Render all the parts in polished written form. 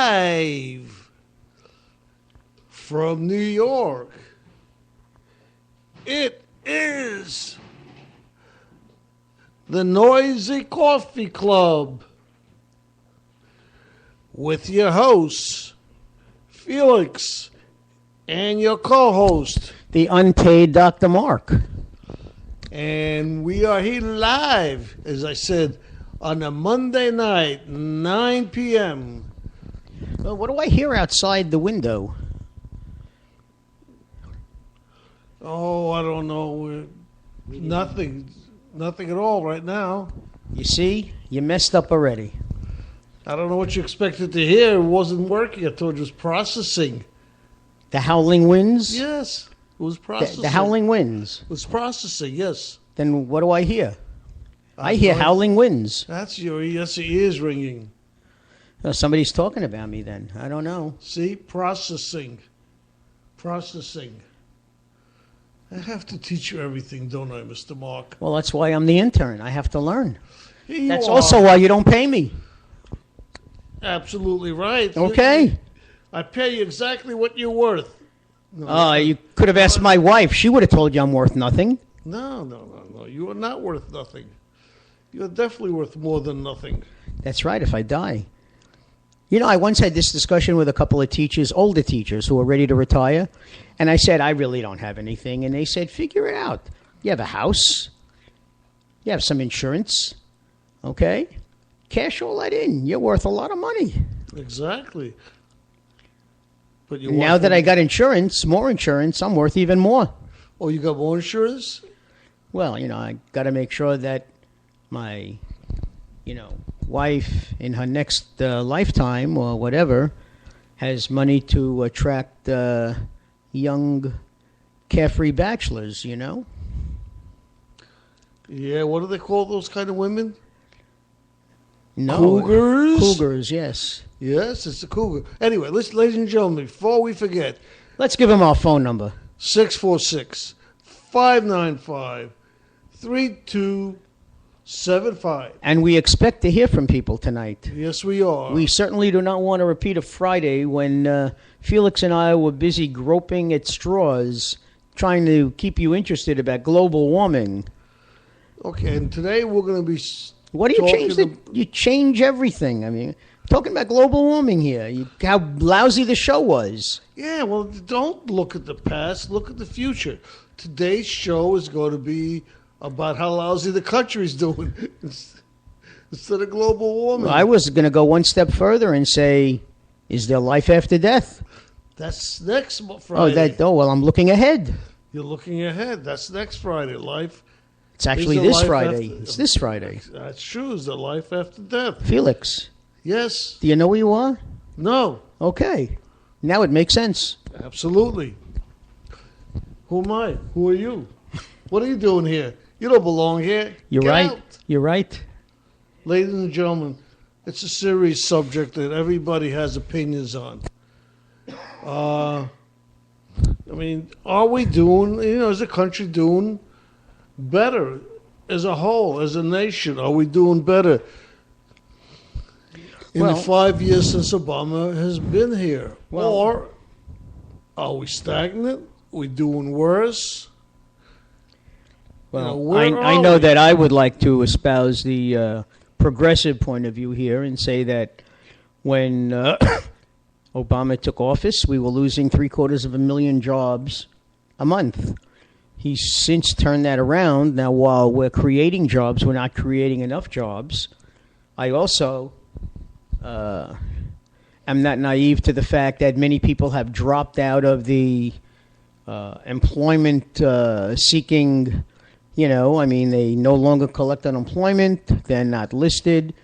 live from New York. It is the Noisy Coffee Club with your hosts, Felix, and your co-host, the unpaid Dr. Mark. And we are here live, as I said, on a Monday night, 9 p.m. Well, what do I hear outside the window? Oh, I don't know. Nothing at all right now. You see, you messed up already. I don't know what you expected to hear. It wasn't working. I told you it was processing. The howling winds? Yes, it was processing. The howling winds? It was processing, yes. Then what do I hear? I hear howling winds. That's your ears ringing. Oh, somebody's talking about me then. I don't know. See? Processing. Processing. I have to teach you everything, don't I, Mr. Mark? Well, that's why I'm the intern. I have to learn. That's are. Also why you don't pay me. Absolutely right. Okay. I pay you exactly what you're worth. You could have asked my wife. She would have told you I'm worth nothing. No. You are not worth nothing. You are definitely worth more than nothing. That's right, if I die. You know, I once had this discussion with a couple of teachers, older teachers, who are ready to retire. And I said, I really don't have anything. And they said, figure it out. You have a house. You have some insurance. Okay? Cash all that in. You're worth a lot of money. Exactly. But now that I got insurance, more insurance, I'm worth even more. Oh, you got more insurance? Well, you know, I got to make sure that my, wife in her next lifetime or whatever has money to attract young, carefree bachelors, Yeah, what do they call those kind of women? No. Cougars? Cougars, yes. Yes, it's a cougar. Anyway, ladies and gentlemen, before we forget. Let's give them our phone number. 646-595-3275. And we expect to hear from people tonight. Yes, we are. We certainly do not want to repeat a Friday when Felix and I were busy groping at straws trying to keep you interested about global warming. Okay, and today we're going to be... What do you change? You change everything. I mean, talking about global warming here. How lousy the show was. Yeah, well, don't look at the past. Look at the future. Today's show is going to be about how lousy the country's doing instead of global warming. Well, I was going to go one step further and say, is there life after death? That's next Friday. Well, I'm looking ahead. You're looking ahead. That's next Friday. Life. It's actually this Friday. It's this Friday. That's true. Is there life after death? Felix. Yes. Do you know who you are? No. Okay. Now it makes sense. Absolutely. Who am I? Who are you? What are you doing here? You don't belong here. You're Get right. out. You're right. Ladies and gentlemen, it's a serious subject that everybody has opinions on. I mean, are we doing, is the country doing better as a whole, as a nation? Are we doing better in the 5 years since Obama has been here? Or are we stagnant? Are we doing worse? Well, I know that I would like to espouse the progressive point of view here and say that when Obama took office, we were losing 750,000 jobs a month. He's since turned that around. Now, while we're creating jobs, we're not creating enough jobs. I also am not naive to the fact that many people have dropped out of the employment seeking, they no longer collect unemployment. They're not listed.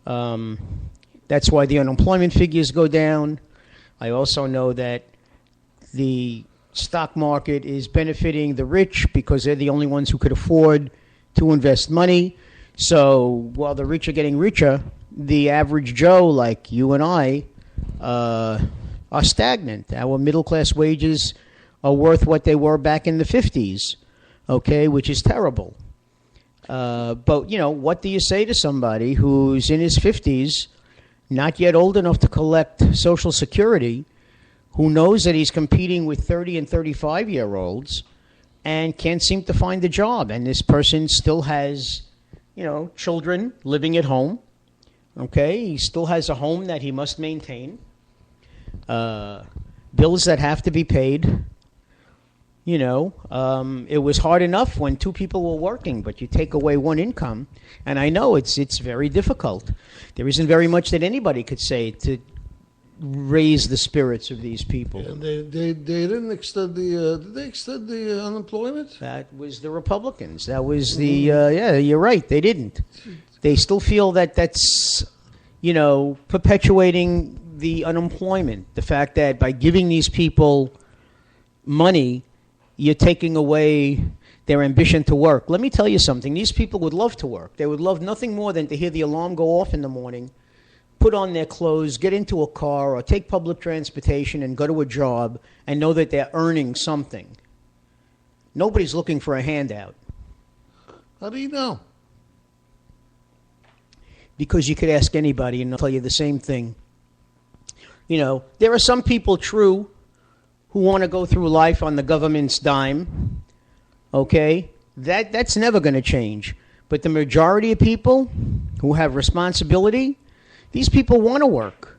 That's why the unemployment figures go down. I also know that the stock market is benefiting the rich because they're the only ones who could afford to invest money. So while the rich are getting richer, the average Joe like you and I are stagnant. Our middle-class wages are worth what they were back in the 50s, okay, which is terrible. But, what do you say to somebody who's in his 50s not yet old enough to collect Social Security, who knows that he's competing with 30 and 35-year-olds and can't seem to find a job. And this person still has, children living at home. Okay? He still has a home that he must maintain. Bills that have to be paid. It was hard enough when two people were working, but you take away one income, and I know it's very difficult. There isn't very much that anybody could say to raise the spirits of these people. And they didn't extend the did they extend the unemployment? That was the Republicans. That was the you're right. They didn't. They still feel that's perpetuating the unemployment. The fact that by giving these people money, you're taking away their ambition to work. Let me tell you something. These people would love to work. They would love nothing more than to hear the alarm go off in the morning, put on their clothes, get into a car, or take public transportation and go to a job and know that they're earning something. Nobody's looking for a handout. How do you know? Because you could ask anybody and they'll tell you the same thing. There are some people, true, who want to go through life on the government's dime. Okay? That's never going to change. But the majority of people who have responsibility, these people want to work.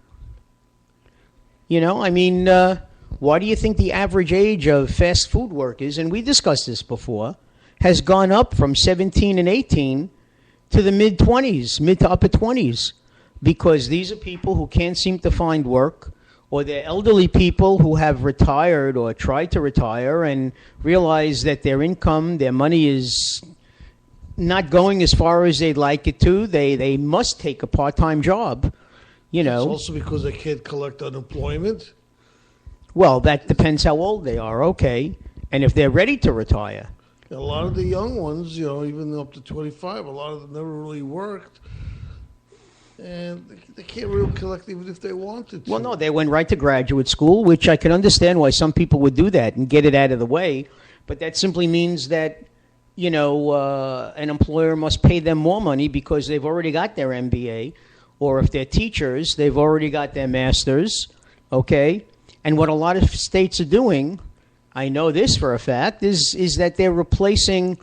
Why do you think the average age of fast food workers, and we discussed this before, has gone up from 17 and 18 to the mid-20s, mid to upper 20s? Because these are people who can't seem to find work, or they're elderly people who have retired or tried to retire and realize that their income, their money is not going as far as they'd like it to. They must take a part-time job, It's also because they can't collect unemployment. Well, that depends how old they are, okay. And if they're ready to retire. A lot of the young ones, even up to 25, a lot of them never really worked. And they can't really collect even if they wanted to. Well, no, they went right to graduate school, which I can understand why some people would do that and get it out of the way. But that simply means that, an employer must pay them more money because they've already got their MBA. Or if they're teachers, they've already got their masters, okay? And what a lot of states are doing, I know this for a fact, is that they're replacing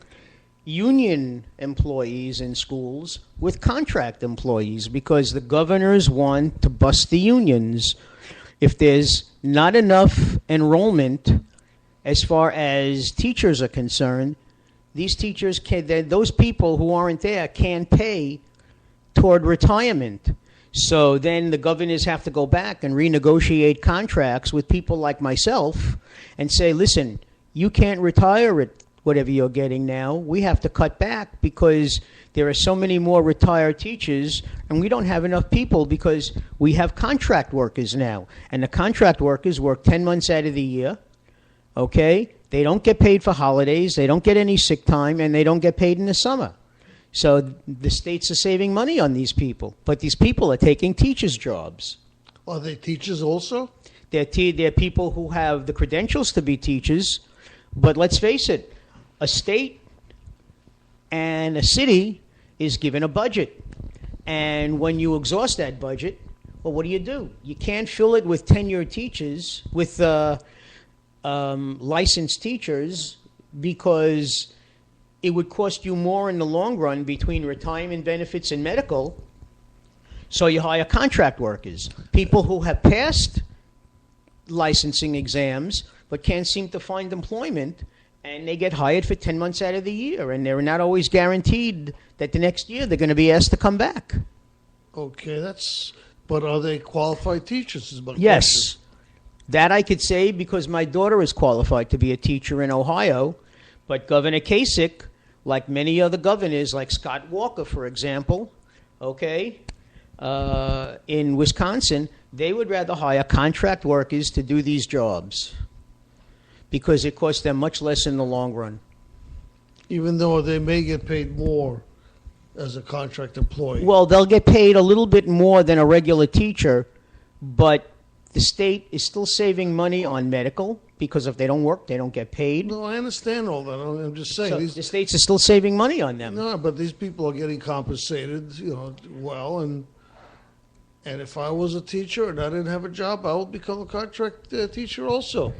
union employees in schools with contract employees because the governors want to bust the unions. If there's not enough enrollment as far as teachers are concerned, these teachers those people who aren't there can't pay toward retirement. So then the governors have to go back and renegotiate contracts with people like myself and say, listen, you can't retire at whatever you're getting now. We have to cut back because there are so many more retired teachers and we don't have enough people because we have contract workers now. And the contract workers work 10 months out of the year, okay? They don't get paid for holidays, they don't get any sick time, and they don't get paid in the summer. So the states are saving money on these people. But these people are taking teachers' jobs. Are they teachers also? They're people who have the credentials to be teachers. But let's face it, a state and a city is given a budget. And when you exhaust that budget, well, what do? You can't fill it with tenured teachers, with licensed teachers, because it would cost you more in the long run between retirement benefits and medical. So you hire contract workers, people who have passed licensing exams but can't seem to find employment, and they get hired for 10 months out of the year, and they're not always guaranteed that the next year they're going to be asked to come back. Okay, but are they qualified teachers? Yes. Question. That I could say because my daughter is qualified to be a teacher in Ohio, but Governor Kasich, like many other governors, like Scott Walker, for example, okay, in Wisconsin, they would rather hire contract workers to do these jobs because it costs them much less in the long run. Even though they may get paid more as a contract employee. Well, they'll get paid a little bit more than a regular teacher, but the state is still saving money on medical because if they don't work, they don't get paid. No, I understand all that. I'm just saying. So the states are still saving money on them. No, but these people are getting compensated, well, and And if I was a teacher and I didn't have a job, I would become a contract teacher also.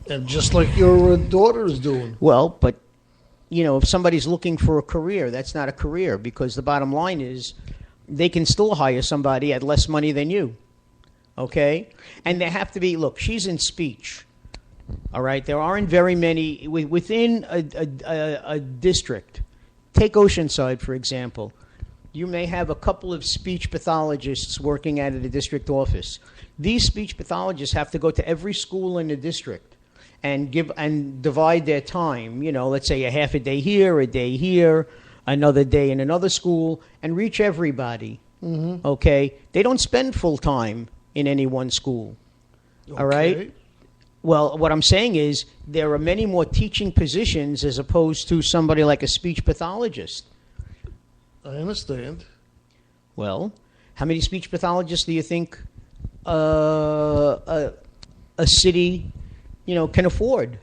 And just like your daughter is doing. Well, but, if somebody's looking for a career, that's not a career, because the bottom line is they can still hire somebody at less money than you. Okay? And they have to be, look, she's in speech. All right? There aren't very many within a district. Take Oceanside, for example. You may have a couple of speech pathologists working out of the district office. These speech pathologists have to go to every school in the district and divide their time. Let's say a half a day here, another day in another school, and reach everybody. Mm-hmm. Okay? They don't spend full time in any one school. Okay. All right? Well, what I'm saying is there are many more teaching positions as opposed to somebody like a speech pathologist. I understand. Well, how many speech pathologists do you think a city, can afford?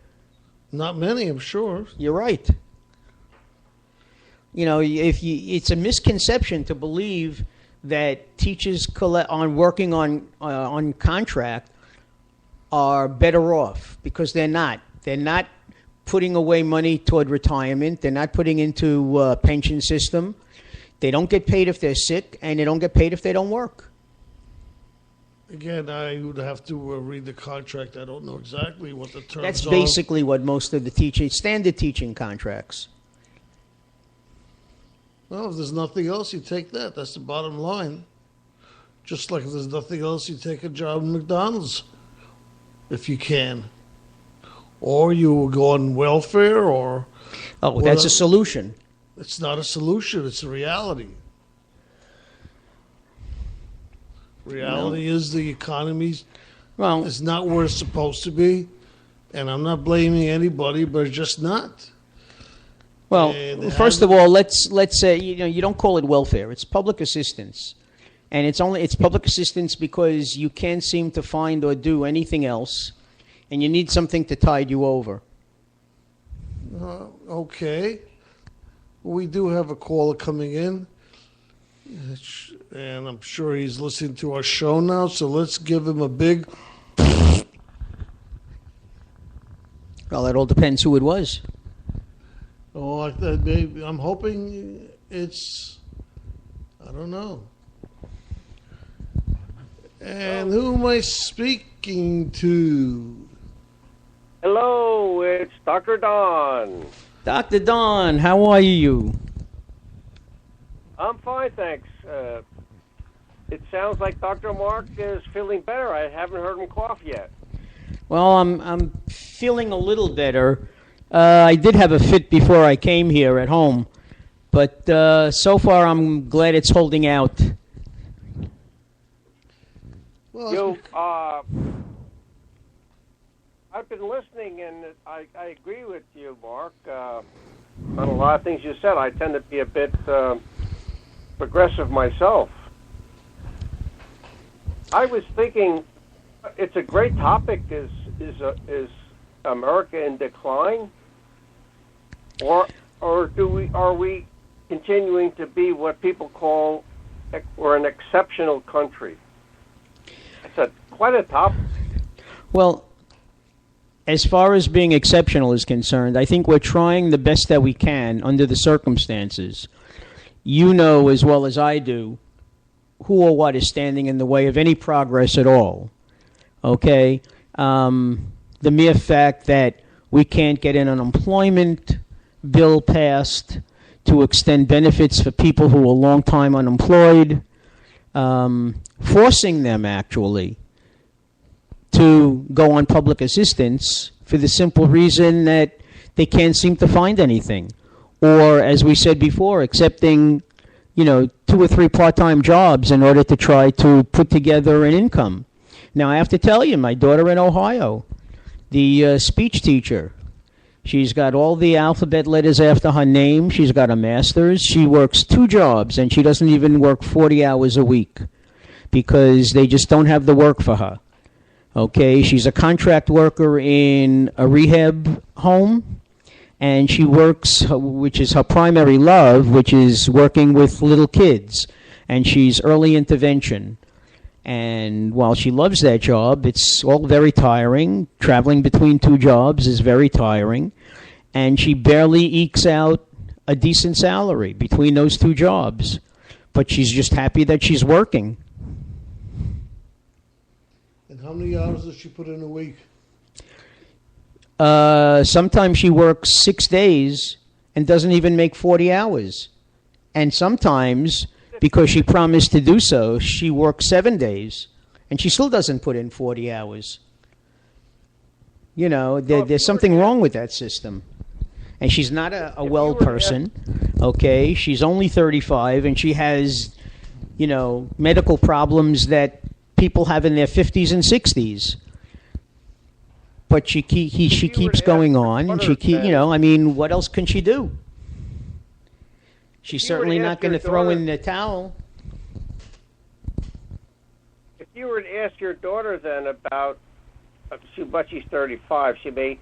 Not many, I'm sure. You're right. It's a misconception to believe that teachers working on contract are better off, because they're not. They're not putting away money toward retirement. They're not putting into a pension system. They don't get paid if they're sick, and they don't get paid if they don't work. Again, I would have to read the contract. I don't know exactly what the terms are. That's basically what most of the standard teaching contracts. Well, if there's nothing else, you take that. That's the bottom line. Just like if there's nothing else, you take a job at McDonald's, if you can. Or you go on welfare, or... Oh, that's a solution. It's not a solution. It's a reality. Reality is the economy is not where it's supposed to be. And I'm not blaming anybody, but it's just not. Well, first of all, let's say, you don't call it welfare. It's public assistance. And it's public assistance because you can't seem to find or do anything else, and you need something to tide you over. Okay. We do have a caller coming in, and I'm sure he's listening to our show now, so let's give him a big... Well, that all depends who it was. Oh, maybe, I'm hoping it's... I don't know. And who am I speaking to? Hello, it's Dr. Don. Dr. Don, how are you? I'm fine, thanks. It sounds like Dr. Mark is feeling better. I haven't heard him cough yet. Well, I'm feeling a little better. I did have a fit before I came here at home, but so far I'm glad it's holding out. Well, I've been listening, and I agree with you, Mark, on a lot of things you said. I tend to be a bit progressive myself. I was thinking, it's a great topic. Is America in decline, or are we continuing to be what people call we're an exceptional country? It's quite a topic. Well, as far as being exceptional is concerned, I think we're trying the best that we can under the circumstances. You know as well as I do who or what is standing in the way of any progress at all. Okay? The mere fact that we can't get an unemployment bill passed to extend benefits for people who are long time unemployed, forcing them actually to go on public assistance for the simple reason that they can't seem to find anything. Or, as we said before, accepting, 2 or 3 part-time jobs in order to try to put together an income. Now, I have to tell you, my daughter in Ohio, the speech teacher, she's got all the alphabet letters after her name. She's got a master's. She works 2 jobs, and she doesn't even work 40 hours a week because they just don't have the work for her. Okay, she's a contract worker in a rehab home, and she works, which is her primary love, which is working with little kids. and she's early intervention. And while she loves that job, it's all very tiring. Traveling between two jobs is very tiring. And she barely ekes out a decent salary between those two jobs. But she's just happy that she's working. And how many hours does she put in a week? Sometimes she works 6 days and doesn't even make 40 hours. And sometimes, because she promised to do so, she works 7 days, and she still doesn't put in 40 hours. You know, there's something wrong with that system. And she's not a well person, okay? She's only 35, and she has, you know, medical problems that people have in their 50s and 60s. But she keeps going on, and you know, I mean, what else can she do? She's certainly not going to throw in the towel. If you were to ask your daughter then about, but she's 35, she may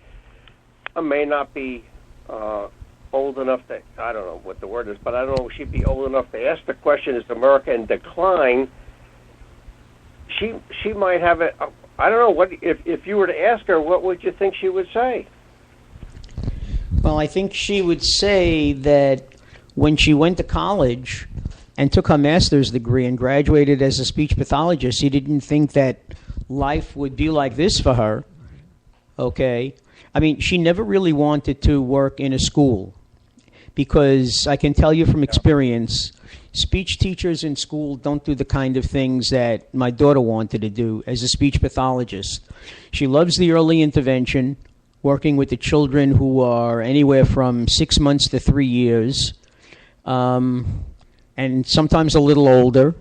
not be old enough to, I don't know what the word is, but I don't know if she'd be old enough to ask the question, is America in decline? She might have it. I don't know, what if you were to ask her, what would you think she would say? Well, I think she would say that when she went to college and took her master's degree and graduated as a speech pathologist, she didn't think that life would be like this for her, okay? I mean, she never really wanted to work in a school because I can tell you from experience, speech teachers in school don't do the kind of things that my daughter wanted to do as a speech pathologist. She loves the early intervention, working with the children who are anywhere from 6 months to 3 years, and sometimes a little older.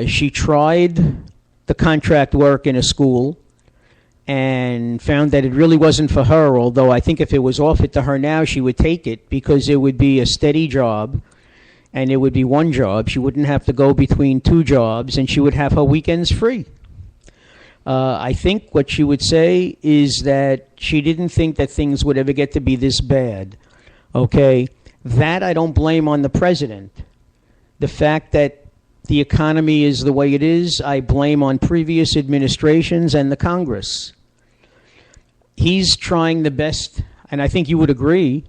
She tried the contract work in a school and found that it really wasn't for her, although I think if it was offered to her now, she would take it because it would be a steady job and it would be one job. She wouldn't have to go between two jobs, and she would have her weekends free. I think what she would say is that she didn't think that things would ever get to be this bad, okay? That I don't blame on the president. The fact that the economy is the way it is, I blame on previous administrations and the Congress. He's trying the best, and I think you would agree,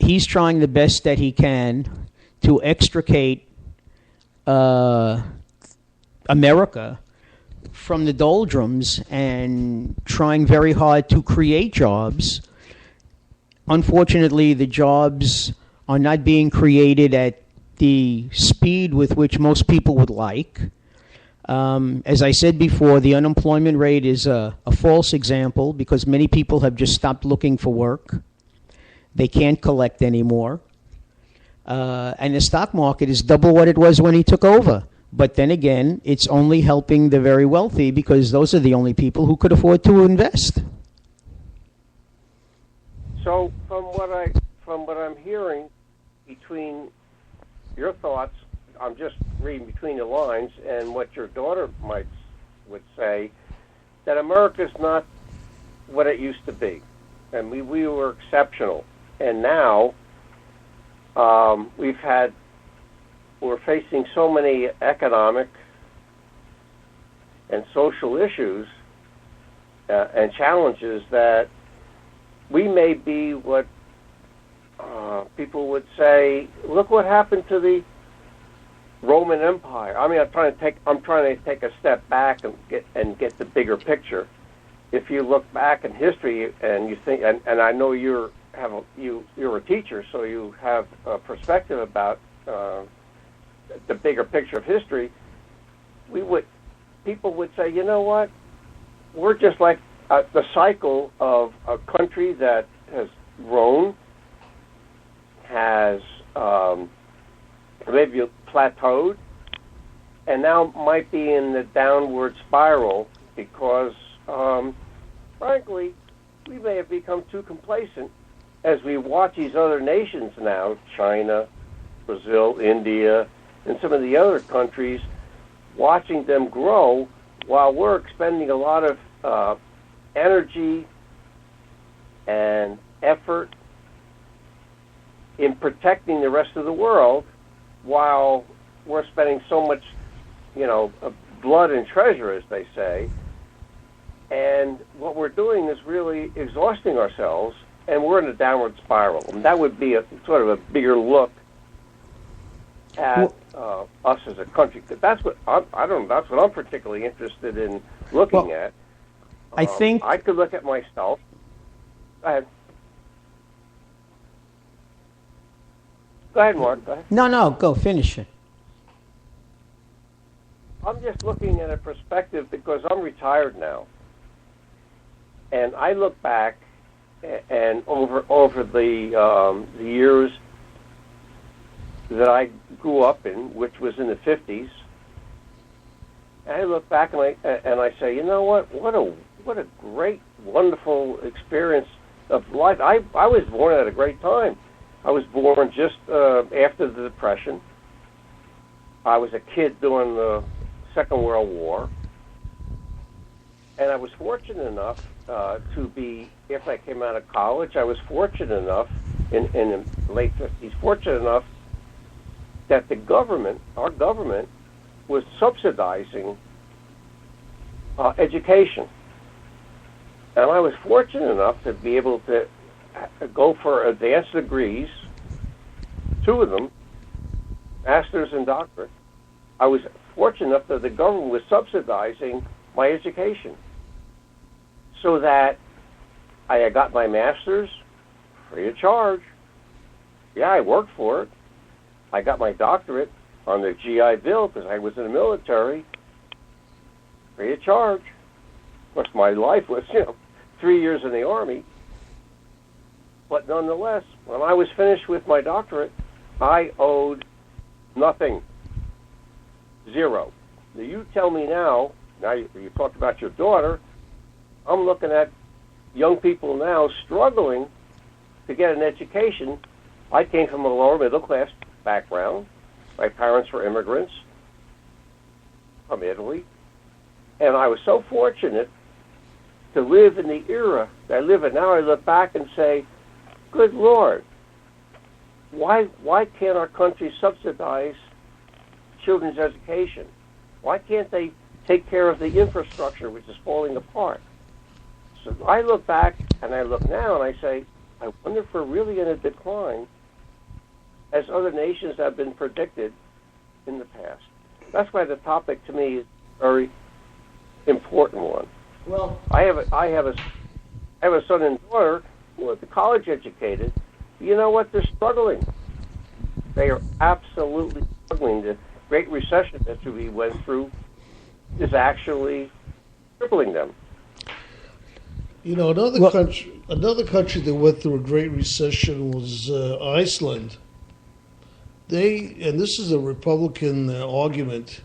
he's trying the best that he can to extricate America from the doldrums and trying very hard to create jobs. Unfortunately, the jobs are not being created at the speed with which most people would like. As I said before, the unemployment rate is a false example because many people have just stopped looking for work. They can't collect anymore. And the stock market is double what it was when he took over. But then again, it's only helping the very wealthy because those are the only people who could afford to invest. So from what I'm hearing between your thoughts, I'm just reading between the lines, and what your daughter would say, that America's not what it used to be, and we were exceptional, and now we're facing so many economic and social issues and challenges that we may be what people would say, look what happened to the Roman Empire. I mean, I'm trying to take a step back and get the bigger picture. If you look back in history and you think, and I know you're a teacher, so you have a perspective about the bigger picture of history. People would say, you know what? We're just like the cycle of a country that has grown, has maybe plateaued, and now might be in the downward spiral because, frankly, we may have become too complacent as we watch these other nations now, China, Brazil, India, and some of the other countries, watching them grow while we're expending a lot of energy and effort in protecting the rest of the world, while we're spending so much, blood and treasure, as they say, and what we're doing is really exhausting ourselves, and we're in a downward spiral. And that would be a sort of a bigger look at us as a country. That's what That's what I'm particularly interested in looking at. I think I could look at myself. Go ahead. Go ahead, Mark. Go ahead. No, go finish it. I'm just looking at a perspective because I'm retired now, and I look back and over the years that I grew up in, which was in the 50s. And I look back and I say, you know what? What a great, wonderful experience of life. I was born at a great time. I was born just after the Depression. I was a kid during the Second World War, and I was fortunate enough to be. After I came out of college, I was fortunate enough in the late 50s. Fortunate enough that our government, was subsidizing education. And I was fortunate enough to be able to go for advanced degrees, 2 of them, master's and doctorate. I was fortunate enough that the government was subsidizing my education, so that I got my master's free of charge. Yeah, I worked for it. I got my doctorate on the GI Bill because I was in the military, free of charge. Of course, my life was, 3 years in the Army. But nonetheless, when I was finished with my doctorate, I owed nothing. Zero. Now, you tell me now you talked about your daughter, I'm looking at young people now struggling to get an education. I came from a lower middle class background. My parents were immigrants from Italy. And I was so fortunate to live in the era that I live in. Now I look back and say, good Lord, why can't our country subsidize children's education? Why can't they take care of the infrastructure which is falling apart? So I look back and I look now and I say, I wonder if we're really in a decline as other nations have been predicted in the past. That's why the topic to me is a very important one. Well, I have a son and daughter who are college educated. You know what? They're struggling. They are absolutely struggling. The Great Recession that we went through is actually crippling them. Another country that went through a Great Recession was Iceland. And this is a Republican argument,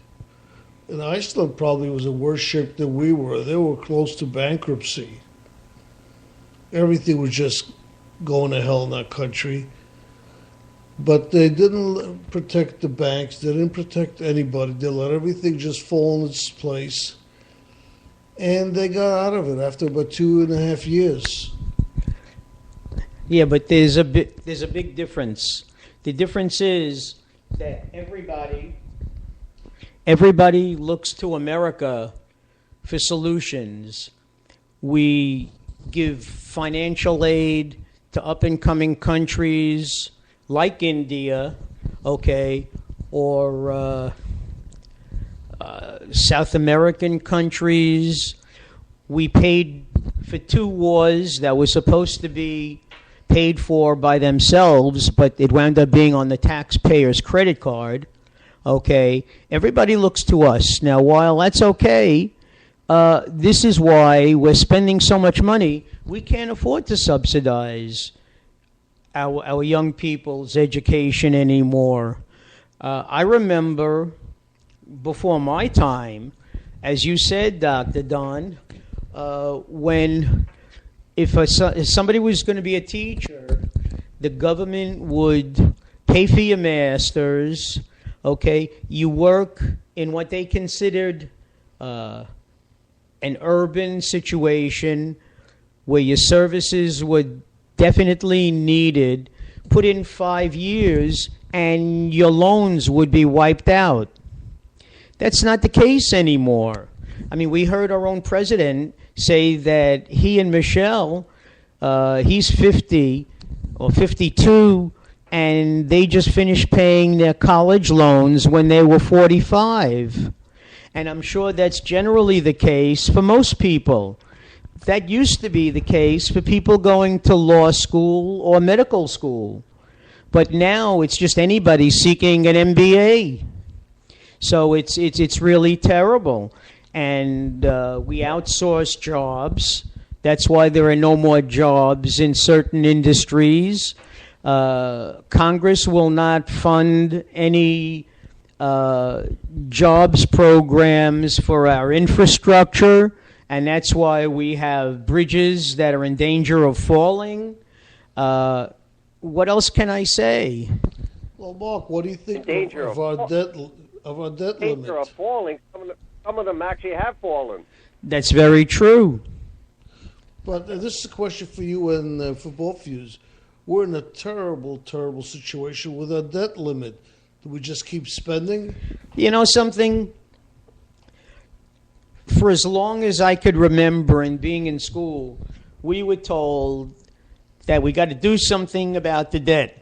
and Iceland probably was in worse shape than we were. They were close to bankruptcy. Everything was just going to hell in that country. But they didn't protect the banks. They didn't protect anybody. They let everything just fall in its place. And they got out of it after about 2.5 years. Yeah, but there's a big difference. The difference is that everybody looks to America for solutions. We give financial aid to up-and-coming countries like India, or South American countries. We paid for 2 wars that were supposed to be paid for by themselves, but it wound up being on the taxpayer's credit card. Everybody looks to us. Now, while that's okay, this is why we're spending so much money. We can't afford to subsidize our young people's education anymore. I remember before my time, as you said, Dr. Don, when if somebody was going to be a teacher, the government would pay for your master's. You work in what they considered an urban situation where your services were definitely needed. Put in 5 years, and your loans would be wiped out. That's not the case anymore. I mean, we heard our own president say that he and Michelle, he's 50 or 52, and they just finished paying their college loans when they were 45. And I'm sure that's generally the case for most people. That used to be the case for people going to law school or medical school. But now it's just anybody seeking an MBA. So it's really terrible. And we outsource jobs. That's why there are no more jobs in certain industries. Congress will not fund any jobs programs for our infrastructure, and that's why we have bridges that are in danger of falling. What else can I say? Well, Mark, what do you think of our debt limit? Danger of falling. Some of them actually have fallen. That's very true. But this is a question for you and for both of you. We're in a terrible, terrible situation with our debt limit. Do we just keep spending? You know something? For as long as I could remember and being in school, we were told that we got to do something about the debt.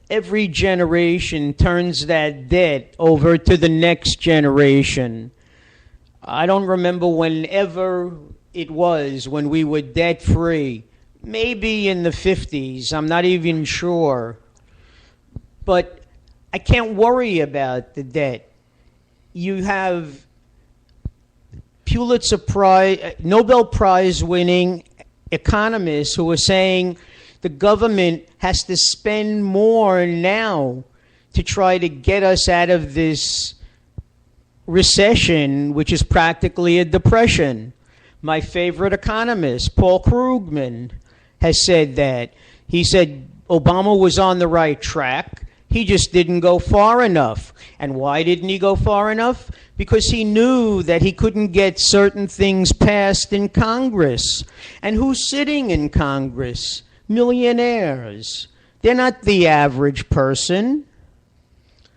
Every generation turns that debt over to the next generation. I don't remember whenever it was when we were debt-free. Maybe in the 50s. I'm not even sure. But I can't worry about the debt. You have Pulitzer Prize, Nobel Prize winning economists who are saying the government has to spend more now to try to get us out of this recession, which is practically a depression. My favorite economist, Paul Krugman, has said that. He said Obama was on the right track. He just didn't go far enough. And why didn't he go far enough? Because he knew that he couldn't get certain things passed in Congress. And who's sitting in Congress? Millionaires. They're not the average person.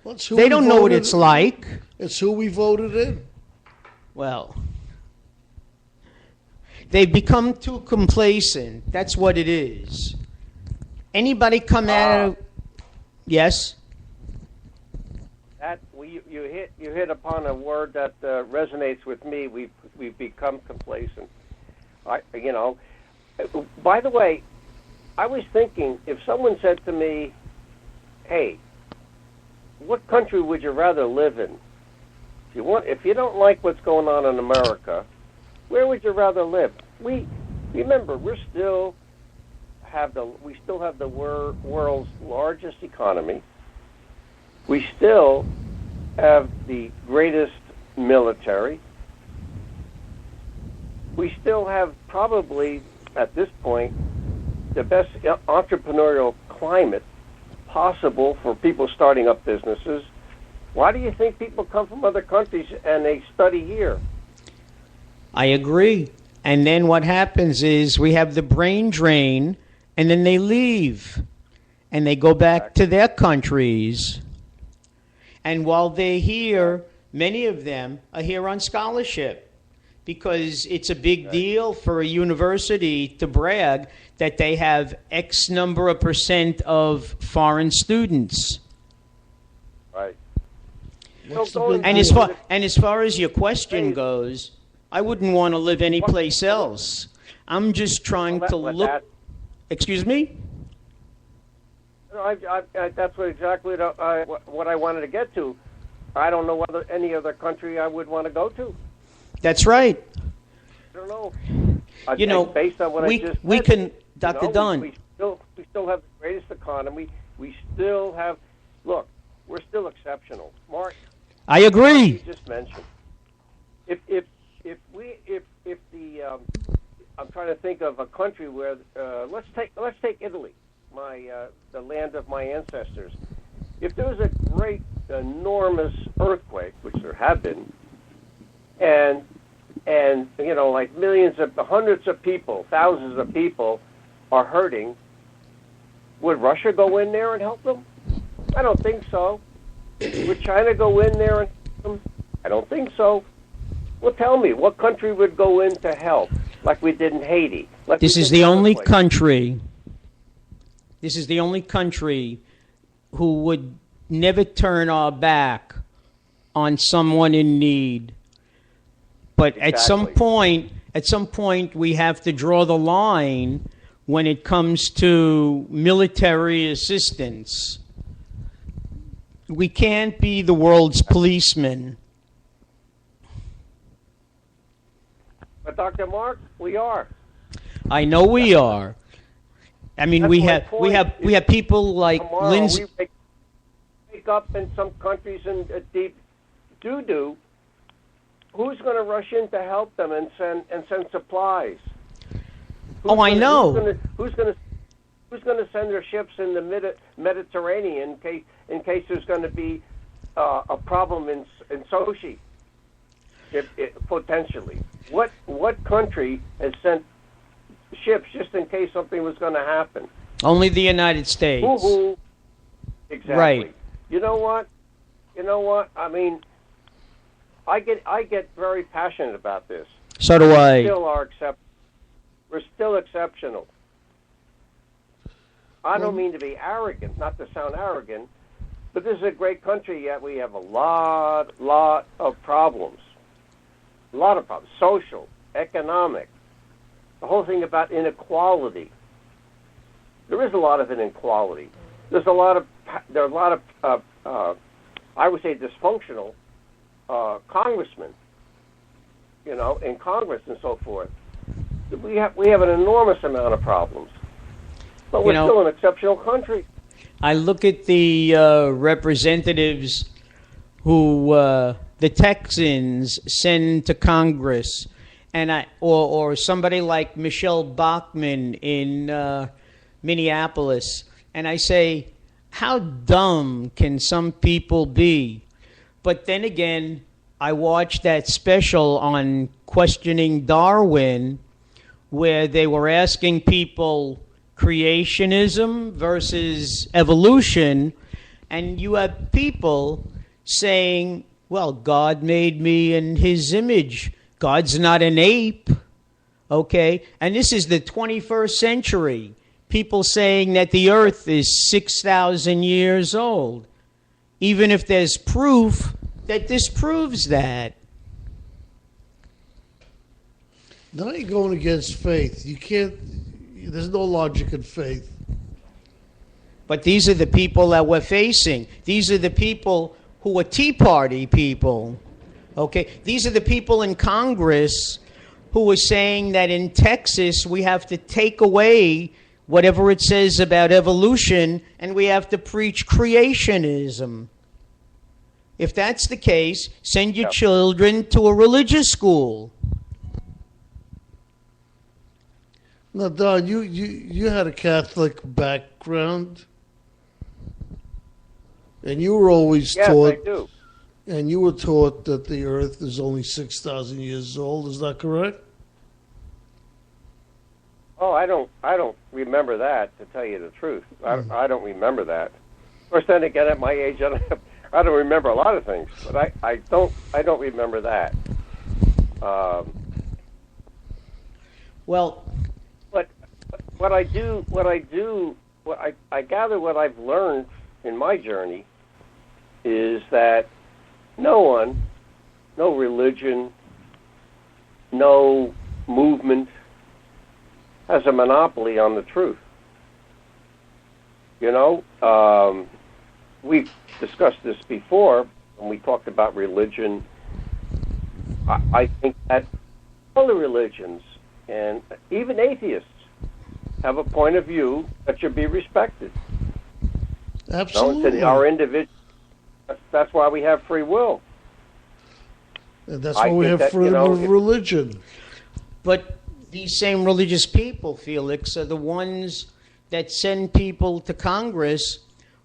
Well, they don't know what it's like. It's who we voted in. Well, they've become too complacent. That's what it is. Anybody come out of... Yes? That you hit upon a word that resonates with me. We've become complacent. By the way, I was thinking, if someone said to me, "Hey, what country would you rather live in? If you don't like what's going on in America, where would you rather live?" Remember, we still have the world's largest economy. We still have the greatest military. We still have probably, at this point, the best entrepreneurial climate possible for people starting up businesses. Why do you think people come from other countries and they study here? I agree. And then what happens is we have the brain drain, and then they leave, and they go back to their countries. And while they're here, many of them are here on scholarship, because it's a big deal for a university to brag that they have X number of % of foreign students. Right. And as far as your question goes, I wouldn't want to live anyplace else. I'm just trying to look. Excuse me? That's exactly what I wanted to get to. I don't know any other country I would want to go to. That's right. I don't know. Based on what I just said, we can, Dr. Dunn. We still have the greatest economy. We still have. Look, we're still exceptional. Mark, I agree. You just mentioned. I'm trying to think of a country where let's take Italy, the land of my ancestors. If there was a great, enormous earthquake, which there have been, and like hundreds of people, thousands of people are hurting, would Russia go in there and help them? I don't think so. Would China go in there and help them? I don't think so. Well, tell me, what country would go in to help, like we did in Haiti? Like This is the only country. This is the only country who would never turn our back on someone in need. But at some point, we have to draw the line when it comes to military assistance. We can't be the world's policeman. But Dr. Mark, we are. I know we are. I mean, That's we my have point. people like Tomorrow Lindsay. we wake up in some countries in deep doo-doo. Who's going to rush in to help them and send supplies? I know. Who's going to send their ships in the Mediterranean in case there's going to be a problem in Sochi? Potentially, what country has sent ships just in case something was going to happen? Only the United States. Exactly. Right. You know what? I mean, I get very passionate about this. So do I. We're still exceptional. I don't mean to be arrogant, not to sound arrogant, but this is a great country, yet we have a lot of problems. A lot of problems. Social, economic, the whole thing about inequality. There is a lot of inequality. There are a lot of I would say dysfunctional congressmen, in Congress and so forth. We have an enormous amount of problems, but we're still an exceptional country. I look at the representatives who the Texans send to Congress, and or somebody like Michelle Bachmann in Minneapolis, and I say, how dumb can some people be? But then again, I watched that special on questioning Darwin, where they were asking people creationism versus evolution, and you have people saying, well, God made me in his image. God's not an ape, okay? And this is the 21st century. People saying that the earth is 6,000 years old, even if there's proof that disproves that. Now you're going against faith. You can't, there's no logic in faith. But these are the people that we're facing. These are the people who are Tea Party people. Okay? These are the people in Congress who are saying that in Texas we have to take away whatever it says about evolution and we have to preach creationism. If that's the case, send your children to a religious school. Now, Don, you had a Catholic background, and you were always taught. Yes, I do. And you were taught that the Earth is only 6,000 years old. Is that correct? Oh, I don't remember that, to tell you the truth. I don't remember that. Of course, then again, at my age, I don't remember a lot of things, but I don't remember that. Well, but what I gather, what I've learned in my journey is that no one, no religion, no movement has a monopoly on the truth. We've discussed this before when we talked about religion. I think that all the religions and even atheists have a point of view that should be respected. Absolutely. Our individual. That's why we have free will. And that's why we have freedom of religion. But these same religious people, Felix, are the ones that send people to Congress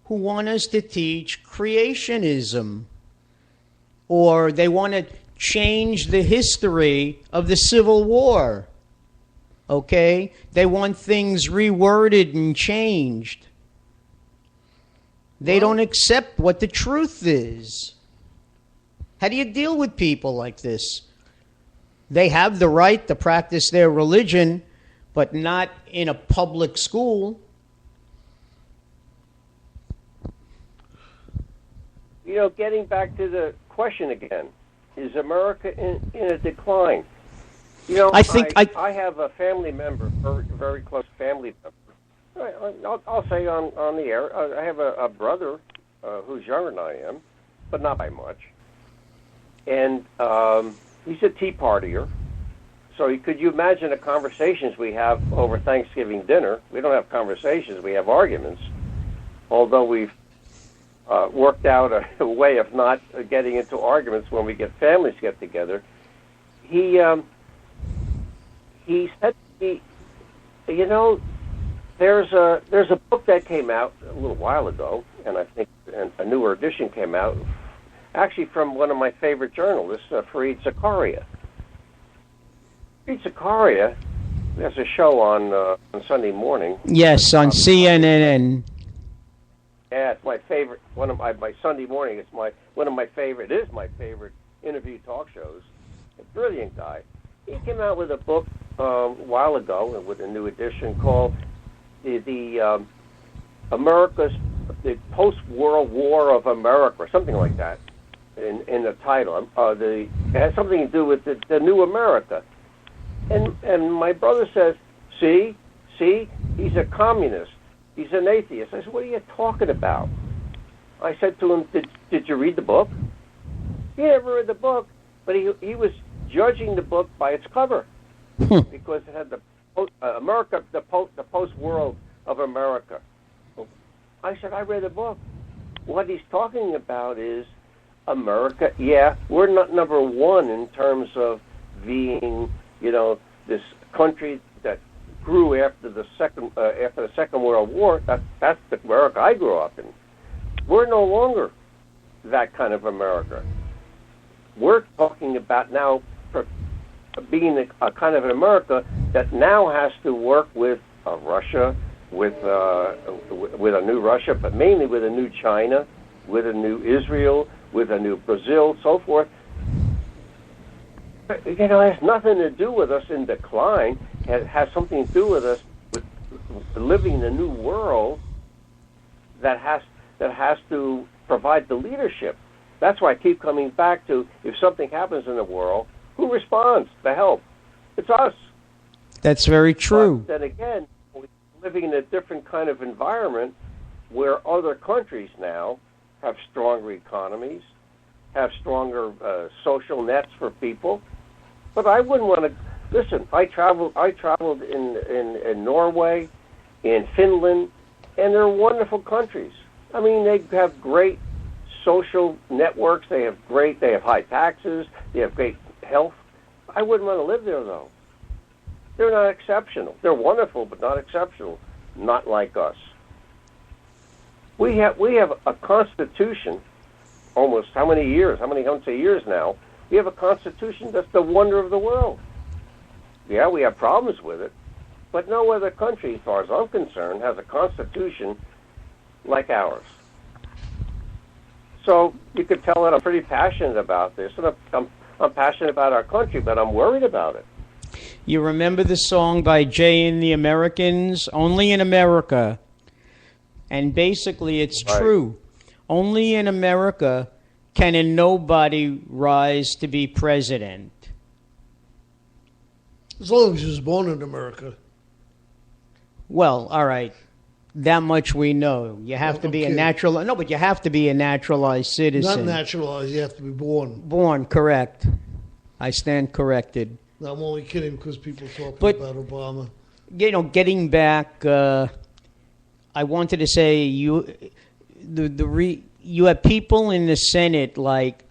who want us to teach creationism. Or they want to change the history of the Civil War. Okay? They want things reworded and changed. They don't accept what the truth is. How do you deal with people like this? They have the right to practice their religion, but not in a public school. You know, getting back to the question again, is America in a decline? You know, I have a family member, very, very close family member. I'll say on the air, I have a brother who's younger than I am, but not by much. And he's a Tea Partier. So could you imagine the conversations we have over Thanksgiving dinner? We don't have conversations, we have arguments. Although we've worked out a way of not getting into arguments when we get families get together. He said to me, you know, there's a book that came out a little while ago, and I think a newer edition came out, actually from one of my favorite journalists, Fareed Zakaria. Fareed Zakaria has a show on Sunday morning. Yes, on CNN. Yeah, it's my favorite. One of my Sunday morning. It's one of my favorite. It is my favorite interview talk shows. A brilliant guy. He came out with a book a while ago with a new edition called the America's the Post-World War of America, or something like that, in the title. It has something to do with the new America. And my brother says, see, he's a communist. He's an atheist. I said, what are you talking about? I said to him, did you read the book? He never read the book, but he was judging the book by its cover because it had the post-world of America. I said, I read the book. What he's talking about is America. Yeah, we're not number one in terms of being, this country that grew after the Second World War. That's the America I grew up in. We're no longer that kind of America. We're talking about now for being a kind of an America that now has to work with Russia, with a new Russia, but mainly with a new China, with a new Israel, with a new Brazil, so forth. It has nothing to do with us in decline. It has something to do with us with living in a new world that has to provide the leadership. That's why I keep coming back to, if something happens in the world, who responds to help? It's us. That's very true. But then again, we're living in a different kind of environment where other countries now have stronger economies, have stronger social nets for people. But I wouldn't want to listen. I traveled in Norway, in Finland, and they're wonderful countries. I mean, they have great social networks. They have high taxes. They have great health. I wouldn't want to live there, though. They're not exceptional. They're wonderful, but not exceptional. Not like us. We have a constitution. Almost how many years? How many hundreds of years now? We have a constitution that's the wonder of the world. Yeah, we have problems with it, but no other country, as far as I'm concerned, has a constitution like ours. So you could tell that I'm pretty passionate about this, and I'm passionate about our country, but I'm worried about it. You remember the song by Jay and the Americans, Only in America? And basically it's true. Only in America can a nobody rise to be president. As long as he was born in America. Well, all right. That much we know. You have to be a natural... No, but you have to be a naturalized citizen. Not naturalized. You have to be born. Born, correct. I stand corrected. No, I'm only kidding because people talk about Obama. Getting back, I wanted to say you have people in the Senate like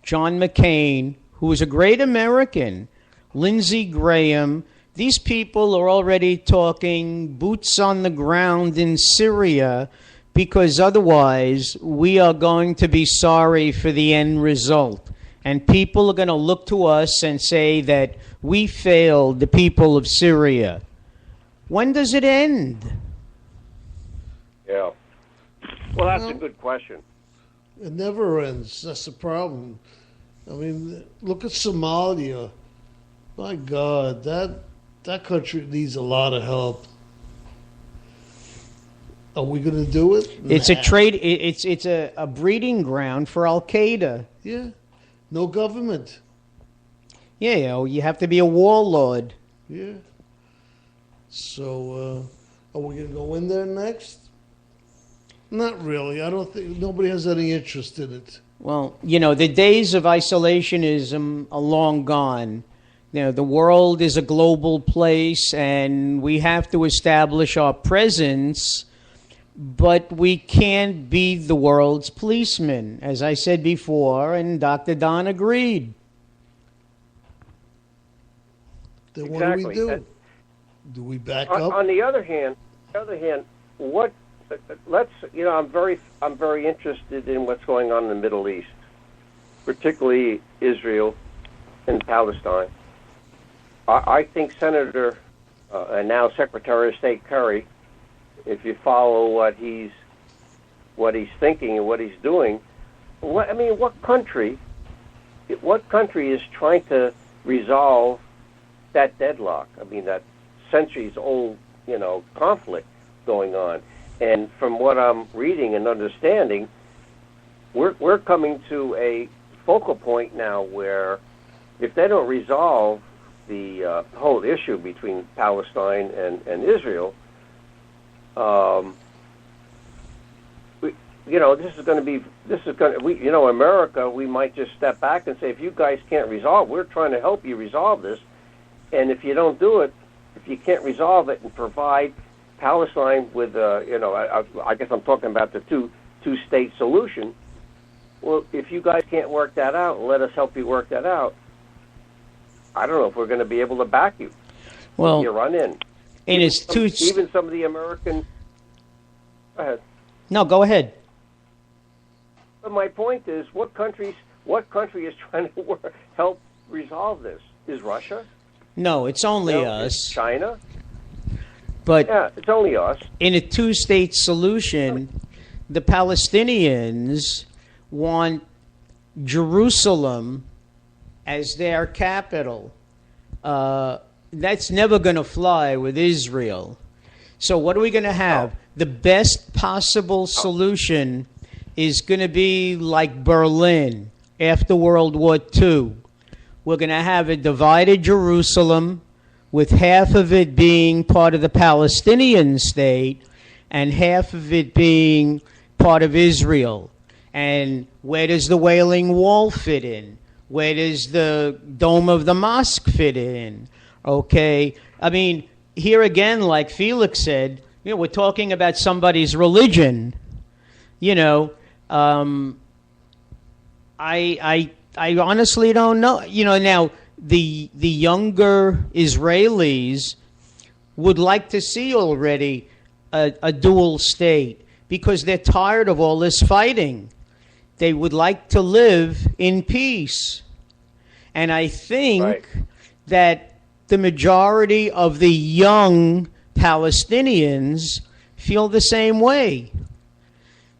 John McCain, who was a great American, Lindsey Graham. These people are already talking boots on the ground in Syria because otherwise we are going to be sorry for the end result. And people are going to look to us and say that we failed the people of Syria. When does it end? Yeah. Well, that's Well, a good question. it never ends. That's the problem. I mean, look at Somalia. My God, that country needs a lot of help. Are we going to do it? It's a Nah. trade. It's a breeding ground for Al Qaeda. Yeah. No government. Yeah, you have to be a warlord. Yeah. So, are we going to go in there next? Not really. I don't think nobody has any interest in it. Well, the days of isolationism are long gone. The world is a global place, and we have to establish our presence, but we can't be the world's policeman, as I said before, and Dr. Don agreed. Then what do we Exactly. do? Do we back up? On the other hand, what? Let's. I'm very interested in what's going on in the Middle East, particularly Israel and Palestine. I think Senator and now Secretary of State Kerry, if you follow what he's thinking and what he's doing, what country is trying to resolve that deadlock? I mean, that centuries-old, conflict going on. And from what I'm reading and understanding, we're coming to a focal point now where if they don't resolve the whole issue between Palestine and Israel, America, we might just step back and say, if you guys can't resolve, we're trying to help you resolve this, and if you don't do it, if you can't resolve it and provide Palestine with, I guess I'm talking about the two-state solution. Well, if you guys can't work that out, and let us help you work that out, I don't know if we're going to be able to back you. Well, you run in. Even some of the American. Go ahead. No, go ahead. But my point is, what country is trying to help resolve this? Is Russia? No, it's only us. Is China? But yeah, it's only us. In a two-state solution, the Palestinians want Jerusalem as their capital. That's never going to fly with Israel. So what are we going to have? The best possible solution is going to be like Berlin after World War II. We're going to have a divided Jerusalem with half of it being part of the Palestinian state and half of it being part of Israel. And where does the Wailing Wall fit in? Where does the Dome of the Mosque fit in? Okay. I mean, here again, like Felix said, we're talking about somebody's religion. I honestly don't know. Now the younger Israelis would like to see already a dual state because they're tired of all this fighting. They would like to live in peace. And I think that the majority of the young Palestinians feel the same way.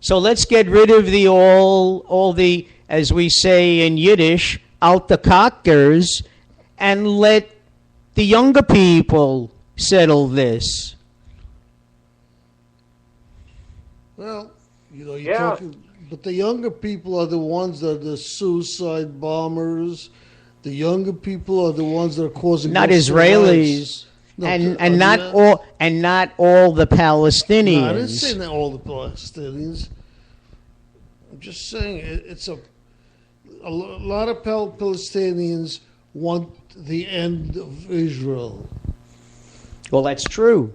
So let's get rid of all the, as we say in Yiddish, alte kackers, and let the younger people settle this. Well, you're talking, but the younger people are the ones that are the suicide bombers. The younger people are the ones that are causing not Israelis. No, and not all the Palestinians. No, I didn't say that all the Palestinians. I'm just saying it's a lot of Palestinians want the end of Israel. Well, that's true.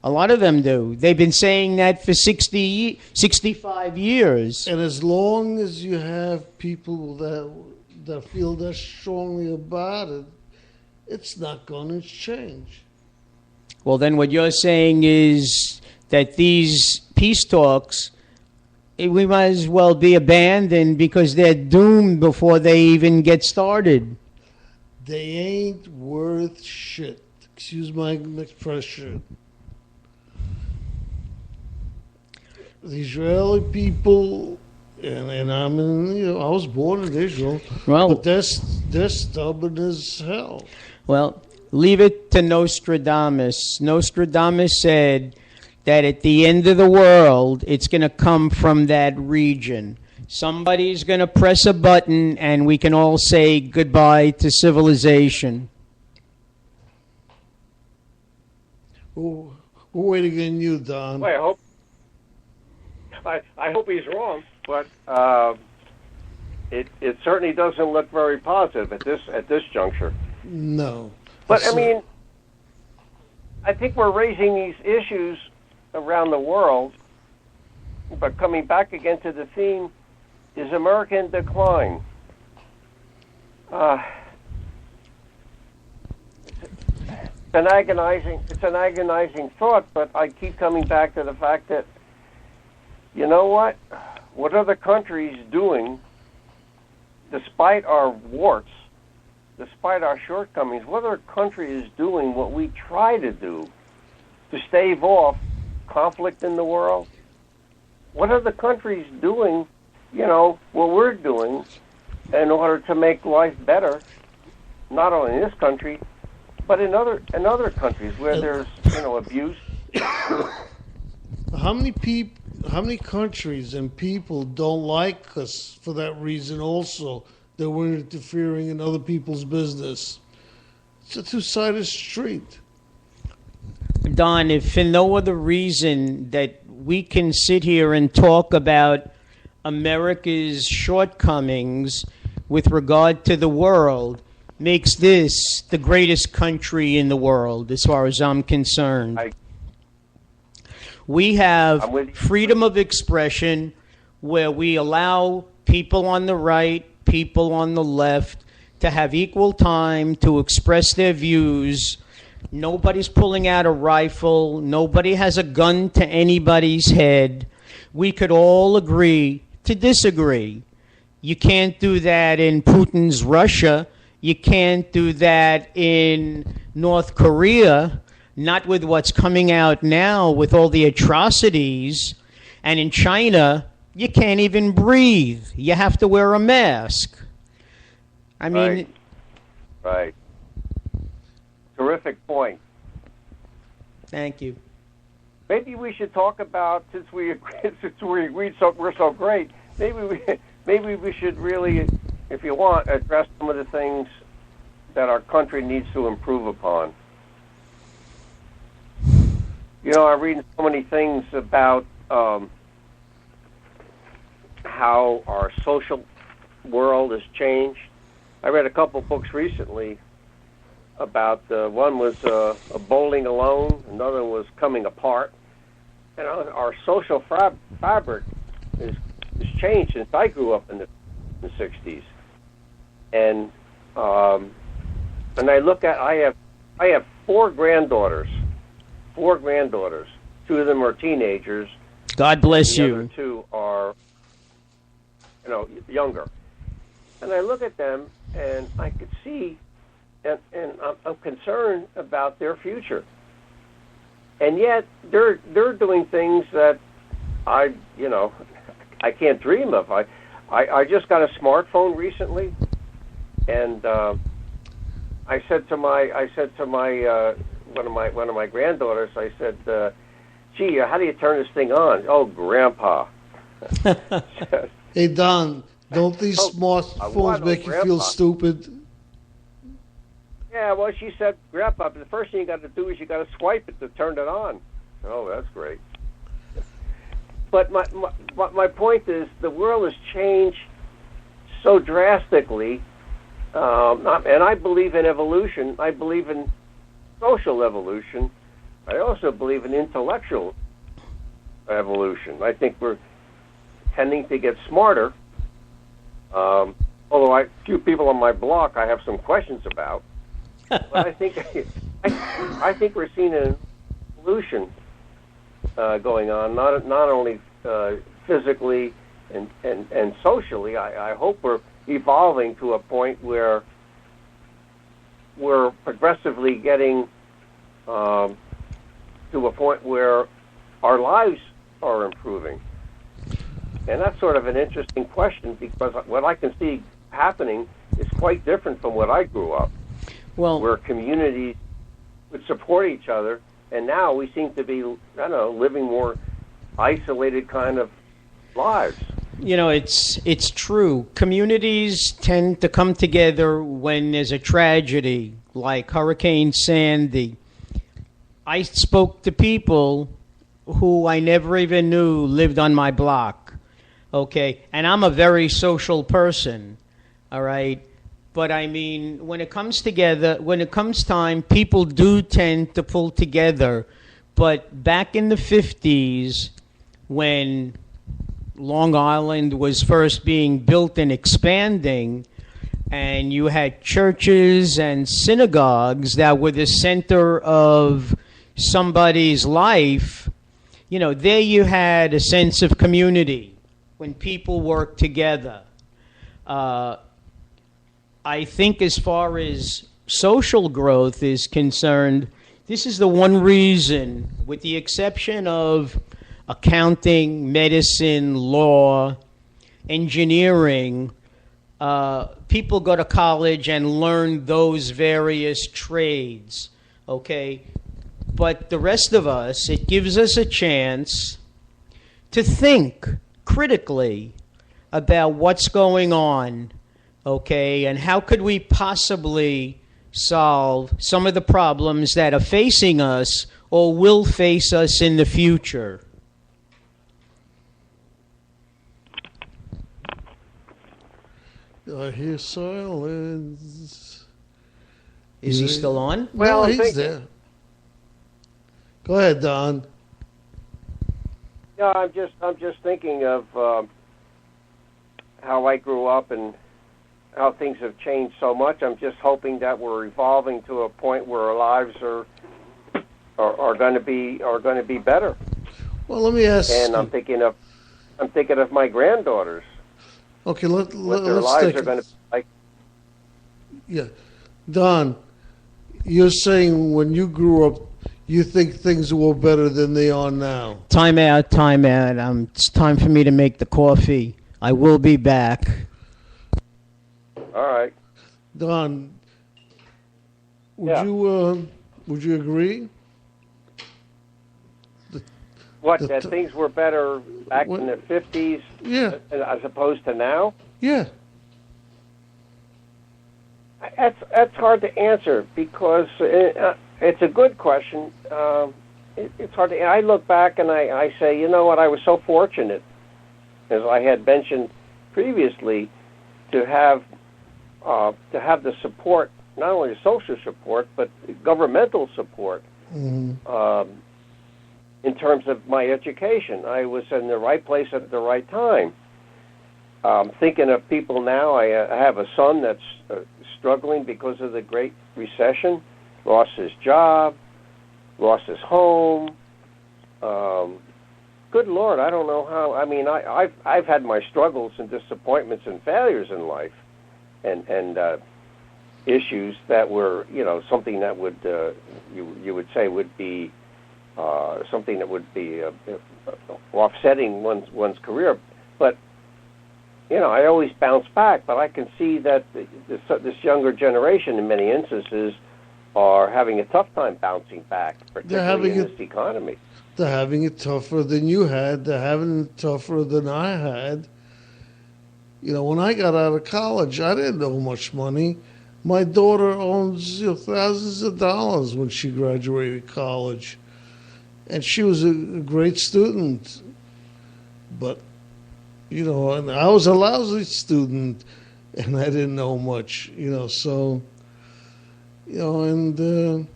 A lot of them do. They've been saying that for 65 years. And as long as you have people that feel that strongly about it, it's not going to change. Well, then what you're saying is that these peace talks, we might as well be abandoned because they're doomed before they even get started. They ain't worth shit. Excuse my expression. the Israeli people, and I'm in, I was born in Israel, Well, but they're stubborn as hell. well, leave it to Nostradamus. Nostradamus said that at the end of the world, it's going to come from that region. Somebody's going to press a button, and we can all say goodbye to civilization. We're waiting on you, Don. Well, I hope he's wrong, but it certainly doesn't look very positive at this juncture. No. But I mean, I think we're raising these issues around the world. But coming back again to the theme, is America in decline? It's an agonizing thought, but I keep coming back to the fact that, you know what? What are the countries doing, despite our warts, despite our shortcomings? What other country is doing what we try to do to stave off conflict in the world? What are the countries doing, what we're doing in order to make life better, not only in this country, but in other countries where there's, abuse? How many countries and people don't like us for that reason also, that we're interfering in other people's business? It's a two-sided street. Don, if for no other reason that we can sit here and talk about America's shortcomings with regard to the world, makes this the greatest country in the world, as far as I'm concerned. We have freedom of expression where we allow people on the right, people on the left to have equal time to express their views. Nobody's pulling out a rifle. Nobody has a gun to anybody's head. We could all agree to disagree. You can't do that in Putin's Russia. You can't do that in North Korea, not with what's coming out now with all the atrocities. And in China, you can't even breathe. You have to wear a mask. I mean... Right. Terrific point. Thank you. Maybe we should talk about, since we agreed we're so great, maybe we should really, if you want, address some of the things that our country needs to improve upon. I'm reading so many things about how our social world has changed. I read a couple books recently about, one was Bowling Alone, another was Coming Apart. And our social fabric has changed since I grew up in the 60s. And I look at, I have four granddaughters. Two of them are teenagers. God bless you. The other two are, younger. And I look at them, and I could see, and I'm concerned about their future. And yet they're doing things that I can't dream of. I just got a smartphone recently, and I said to my one of my granddaughters, I said, "Gee, how do you turn this thing on?" "Oh, Grandpa." Hey, Don, don't these smartphones make you feel stupid? Yeah, well, she said, "Grandpa, the first thing you got to do is you got to swipe it to turn it on." Oh, that's great. But my point is, the world has changed so drastically, and I believe in evolution. I believe in social evolution. I also believe in intellectual evolution. I think we're tending to get smarter. Although a few people on my block I have some questions about. But I think we're seeing an evolution going on, not only physically and socially. I hope we're evolving to a point where we're progressively getting to a point where our lives are improving. And that's sort of an interesting question because what I can see happening is quite different from what I grew up, where communities would support each other, and now we seem to be, living more isolated kind of lives. It's true. Communities tend to come together when there's a tragedy, like Hurricane Sandy. I spoke to people who I never even knew lived on my block, okay? And I'm a very social person, all right? But I mean, when it comes time, people do tend to pull together. But back in the 50s, when Long Island was first being built and expanding, and you had churches and synagogues that were the center of somebody's life, there you had a sense of community when people worked together. I think as far as social growth is concerned, this is the one reason, with the exception of accounting, medicine, law, engineering, people go to college and learn those various trades, okay? But the rest of us, it gives us a chance to think critically about what's going on, okay? And how could we possibly solve some of the problems that are facing us or will face us in the future? I hear silence. Is he still on? Well, no, he's there. Go ahead, Don. Yeah, I'm just thinking of how I grew up and how things have changed so much. I'm just hoping that we're evolving to a point where our lives are going to be better. Well, let me ask. And I'm thinking of my granddaughters. Okay, what their let's lives take are going to be like. Yeah, Don, you're saying when you grew up, you think things were better than they are now. Time out. It's time for me to make the coffee. I will be back. All right. Don, would you agree? That things were better back in the 50s as opposed to now? Yeah. That's hard to answer because it's a good question. It's hard to. I look back and I say, you know what? I was so fortunate, as I had mentioned previously, to have the support, not only the social support but governmental support. Mm-hmm. In terms of my education, I was in the right place at the right time. Thinking of people now, I have a son that's struggling because of the Great Recession, lost his job, lost his home. Good Lord, I don't know how. I mean, I've had my struggles and disappointments and failures in life, and issues that were, something that would you would say would be. Something that would be offsetting one's career, but I always bounce back. But I can see that this younger generation, in many instances, are having a tough time bouncing back, particularly in this economy. They're having it tougher than you had. They're having it tougher than I had. When I got out of college, I didn't know much money. My daughter owns thousands of dollars when she graduated college. And she was a great student, but, and I was a lousy student, and I didn't know much, so, and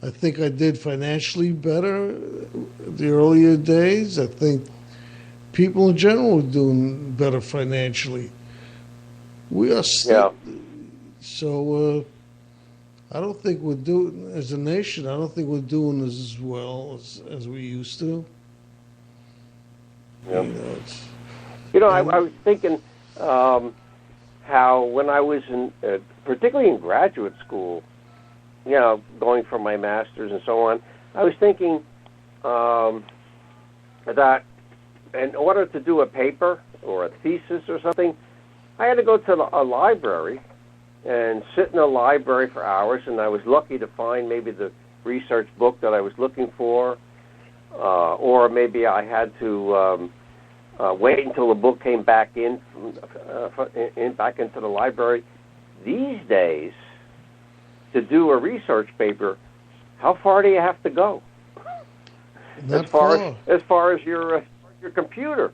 I think I did financially better the earlier days. I think people in general were doing better financially. We are still, so, I don't think we're doing, as a nation, I don't think we're doing as well as we used to. Yeah. I was thinking how when I was particularly in graduate school, going for my master's and so on, I was thinking that in order to do a paper or a thesis or something, I had to go to a library and sit in a library for hours, and I was lucky to find maybe the research book that I was looking for, or maybe I had to wait until the book came back back into the library. These days, to do a research paper, how far do you have to go? Not as far as your computer,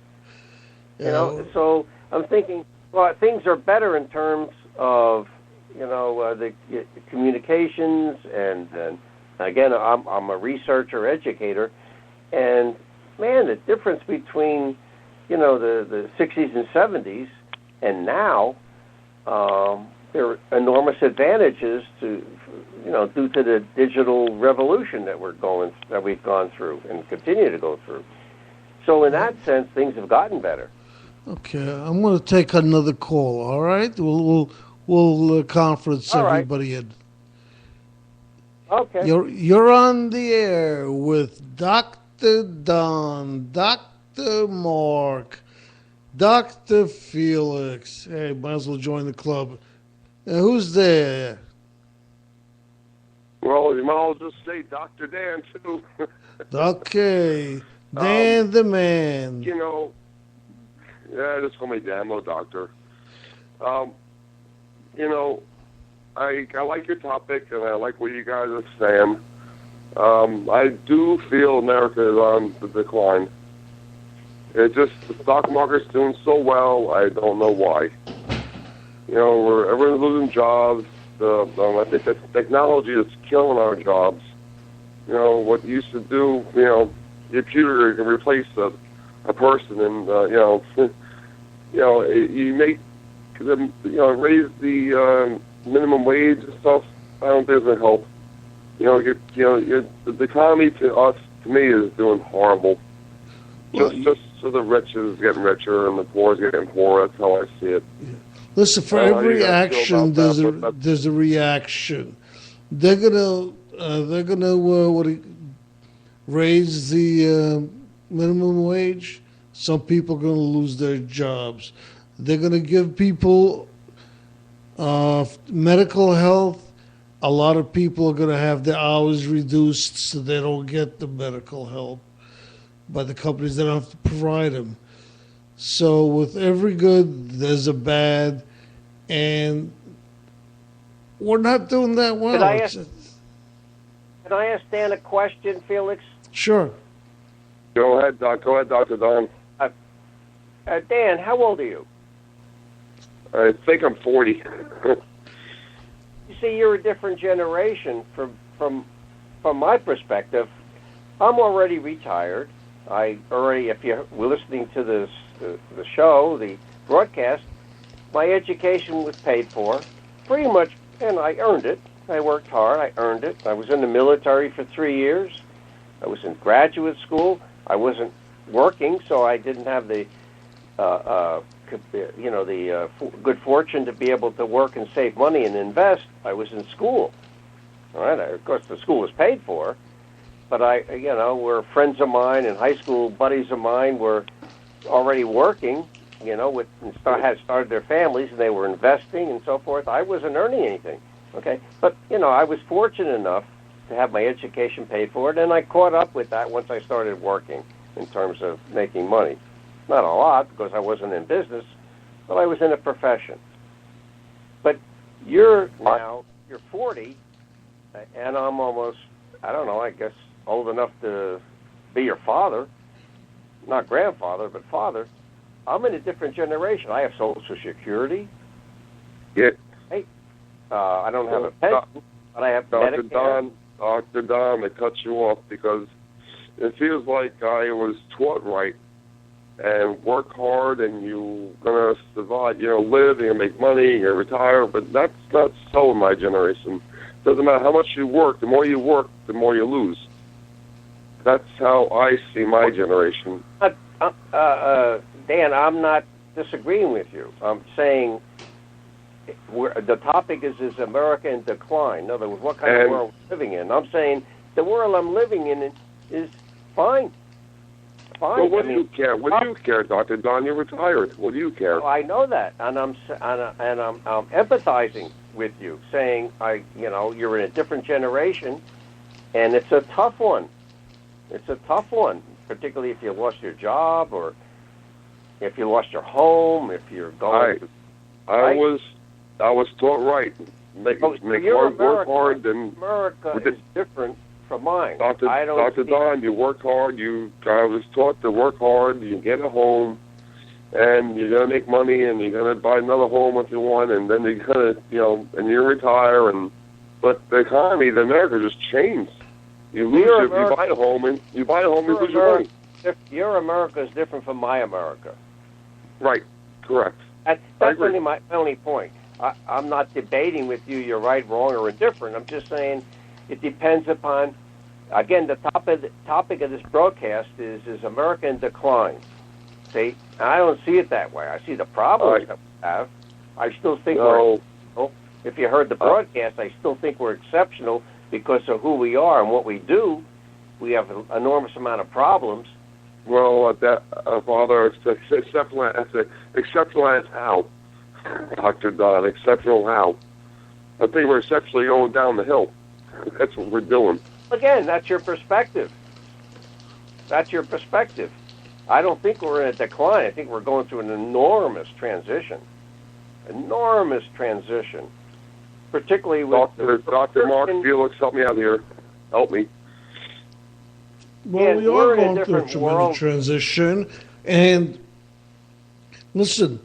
you know. So I'm thinking, well, things are better in terms of the communications, and again, I'm a researcher, educator, and man, the difference between the 60s and 70s and now, there are enormous advantages to due to the digital revolution that we've gone through and continue to go through. So in that sense, things have gotten better. Okay, I'm going to take another call. All right, we'll conference all everybody right. in. Okay. You're on the air with Dr. Don, Dr. Mark, Dr. Felix. Hey, might as well join the club. Who's there? Well, you might as well just say Dr. Dan, too. Okay. Dan the man. Yeah, just call me Dan, no doctor. I like your topic, and I like what you guys are saying. I do feel America is on the decline. It's just the stock market's doing so well, I don't know why. Everyone's losing jobs. The technology is killing our jobs. What you used to do, your computer can replace a person, and you make them, raise the minimum wage and stuff. I don't think it's gonna help. The economy to me is doing horrible. Just so the rich is getting richer and the poor is getting poorer. That's how I see it. Listen, for every action, there's a reaction. They're gonna raise the minimum wage. Some people are gonna lose their jobs. They're gonna give people medical health. A lot of people are gonna have their hours reduced so they don't get the medical help by the companies that don't have to provide them. So with every good, there's a bad, and we're not doing that well. Can I ask Dan a question, Felix? Sure. Go ahead, Dr. Don. Dan, how old are you? I think I'm 40. You see, you're a different generation from my perspective. I'm already retired. If you were listening to the show, the broadcast, my education was paid for, pretty much, and I earned it. I worked hard. I earned it. I was in the military for 3 years. I was in graduate school. I wasn't working, so I didn't have the good fortune to be able to work and save money and invest. I was in school. All right. Of course, the school was paid for, but were friends of mine and high school buddies of mine were already working, had started their families, and they were investing and so forth. I wasn't earning anything. Okay, but I was fortunate enough to have my education paid for it, and I caught up with that once I started working in terms of making money. Not a lot, because I wasn't in business, but I was in a profession. But you're 40, and I'm almost, I guess, old enough to be your father. Not grandfather, but father. I'm in a different generation. I have Social Security. Yeah. Hey, I don't have a pension, but I have Medicare. Dr. Don, I cut you off because it feels like I was taught right. And work hard, and you're gonna survive. Live, you're gonna make money, you're gonna retire. But that's not so in my generation. Doesn't matter how much you work. The more you work, the more you lose. That's how I see my generation. Dan, I'm not disagreeing with you. I'm saying the topic is America in decline. In other words, what kind of world we're living in. I'm saying the world I'm living in is fine. fine. Well, what do you care? What do you care, Dr. Don? You're retired. What do you care? I know that, and I'm empathizing with you, saying you're in a different generation, and it's a tough one. It's a tough one, particularly if you lost your job or if you lost your home. If you're going, I was taught right. Make work hard, and America is different from mine. Dr. Don, you work hard. I was taught to work hard. You get a home, and you're gonna make money, and you're gonna buy another home if you want, and then you're gonna, and you retire. But the economy in America just changed. You buy a home, and you lose your money. Your America is different from my America. Right. Correct. That's only my only point. I'm not debating with you. You're right, wrong, or indifferent. I'm just saying it depends upon. Again, the topic of this broadcast is America in decline. See, and I don't see it that way. I see the problems that we have. I still think if you heard the broadcast, I still think we're exceptional because of who we are and what we do. We have an enormous amount of problems. Well, Father, exceptional as how, Dr. Don, exceptional how. I think we're exceptionally going down the hill. That's what we're doing. Again, that's your perspective. That's your perspective. I don't think we're in a decline. I think we're going through an enormous transition. Enormous transition. Particularly with Dr. Mark Felix, help me out here. Help me. Well, we are going through a tremendous transition. And listen,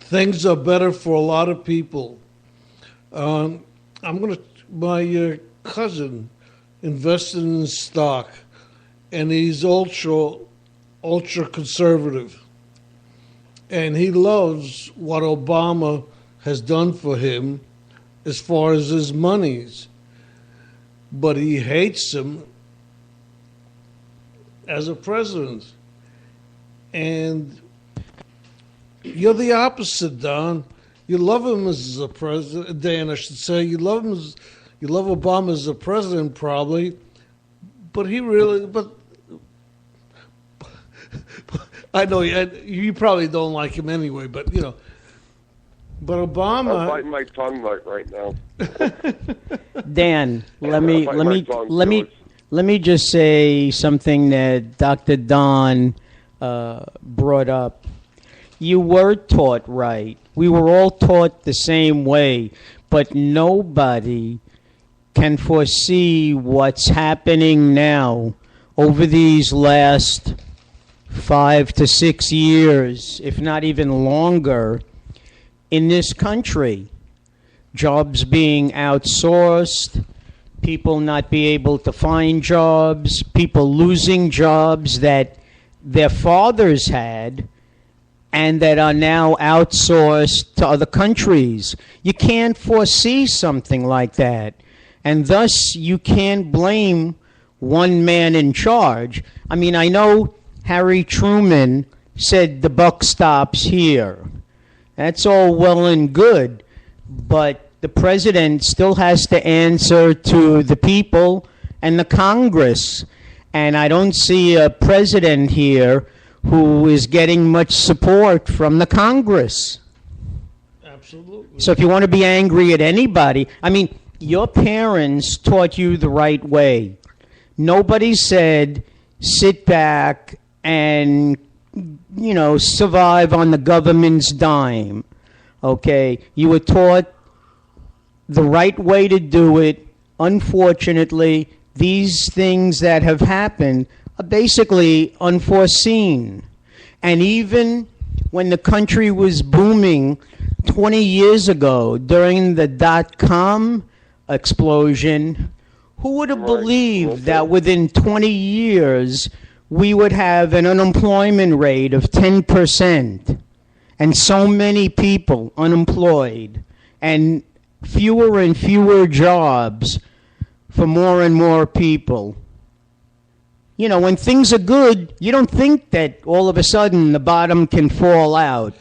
things are better for a lot of people. My cousin invested in stock, and he's ultra conservative. And he loves what Obama has done for him as far as his monies. But he hates him as a president. And you're the opposite, Don. You love him as a president, Dan, I should say. You love Obama as a president, probably. But I know you probably don't like him anyway, but But Obama. I'm biting my tongue right now. Dan, let me just say something that Dr. Don brought up. You were taught right. We were all taught the same way, but nobody can foresee what's happening now over these last 5 to 6 years, if not even longer, in this country. Jobs being outsourced, people not be able to find jobs, people losing jobs that their fathers had and that are now outsourced to other countries. You can't foresee something like that. And thus, you can't blame one man in charge. I mean, I know Harry Truman said the buck stops here. That's all well and good, but the president still has to answer to the people and the Congress. And I don't see a president here who is getting much support from the Congress. Absolutely. So if you want to be angry at anybody, I mean, your parents taught you the right way. Nobody said sit back and, survive on the government's dime. Okay? You were taught the right way to do it. Unfortunately, these things that have happened are basically unforeseen. And even when the country was booming 20 years ago during the dot-com explosion, who would have believed that within 20 years we would have an unemployment rate of 10% and so many people unemployed and fewer jobs for more and more people? When things are good, you don't think that all of a sudden the bottom can fall out.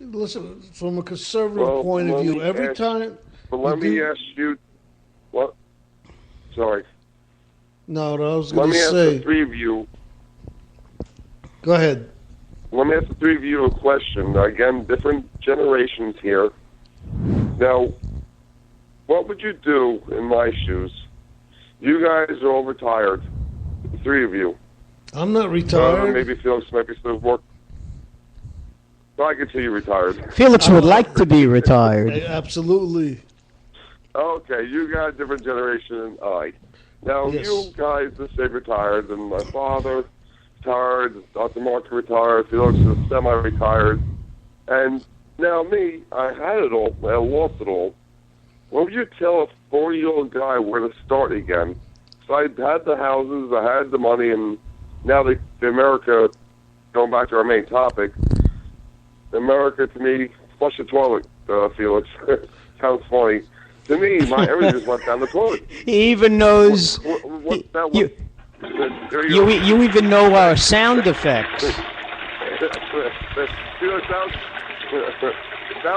Listen, from a conservative point of view, every time... But let me ask you... What? Sorry. No, I was going to say... Let me ask the three of you... Go ahead. Let me ask the three of you a question. Again, different generations here. Now, what would you do in my shoes? You guys are all retired, the three of you. I'm not retired. Maybe Felix might be still working. Well, I can see you retired. Felix would like to be retired. Absolutely. Okay, you got a different generation than I. Now, Yes. you guys just say retired, and my father retired, Dr. Mark retired, Felix is semi-retired, and now me, I had it all, I lost it all. What would you tell a 40-year-old guy where to start again? So I had the houses, I had the money, and now the America, going back to our main topic, America to me, flush the toilet, Felix. Sounds funny. To me, everything just went down the toilet. He even knows. You even know our sound effects.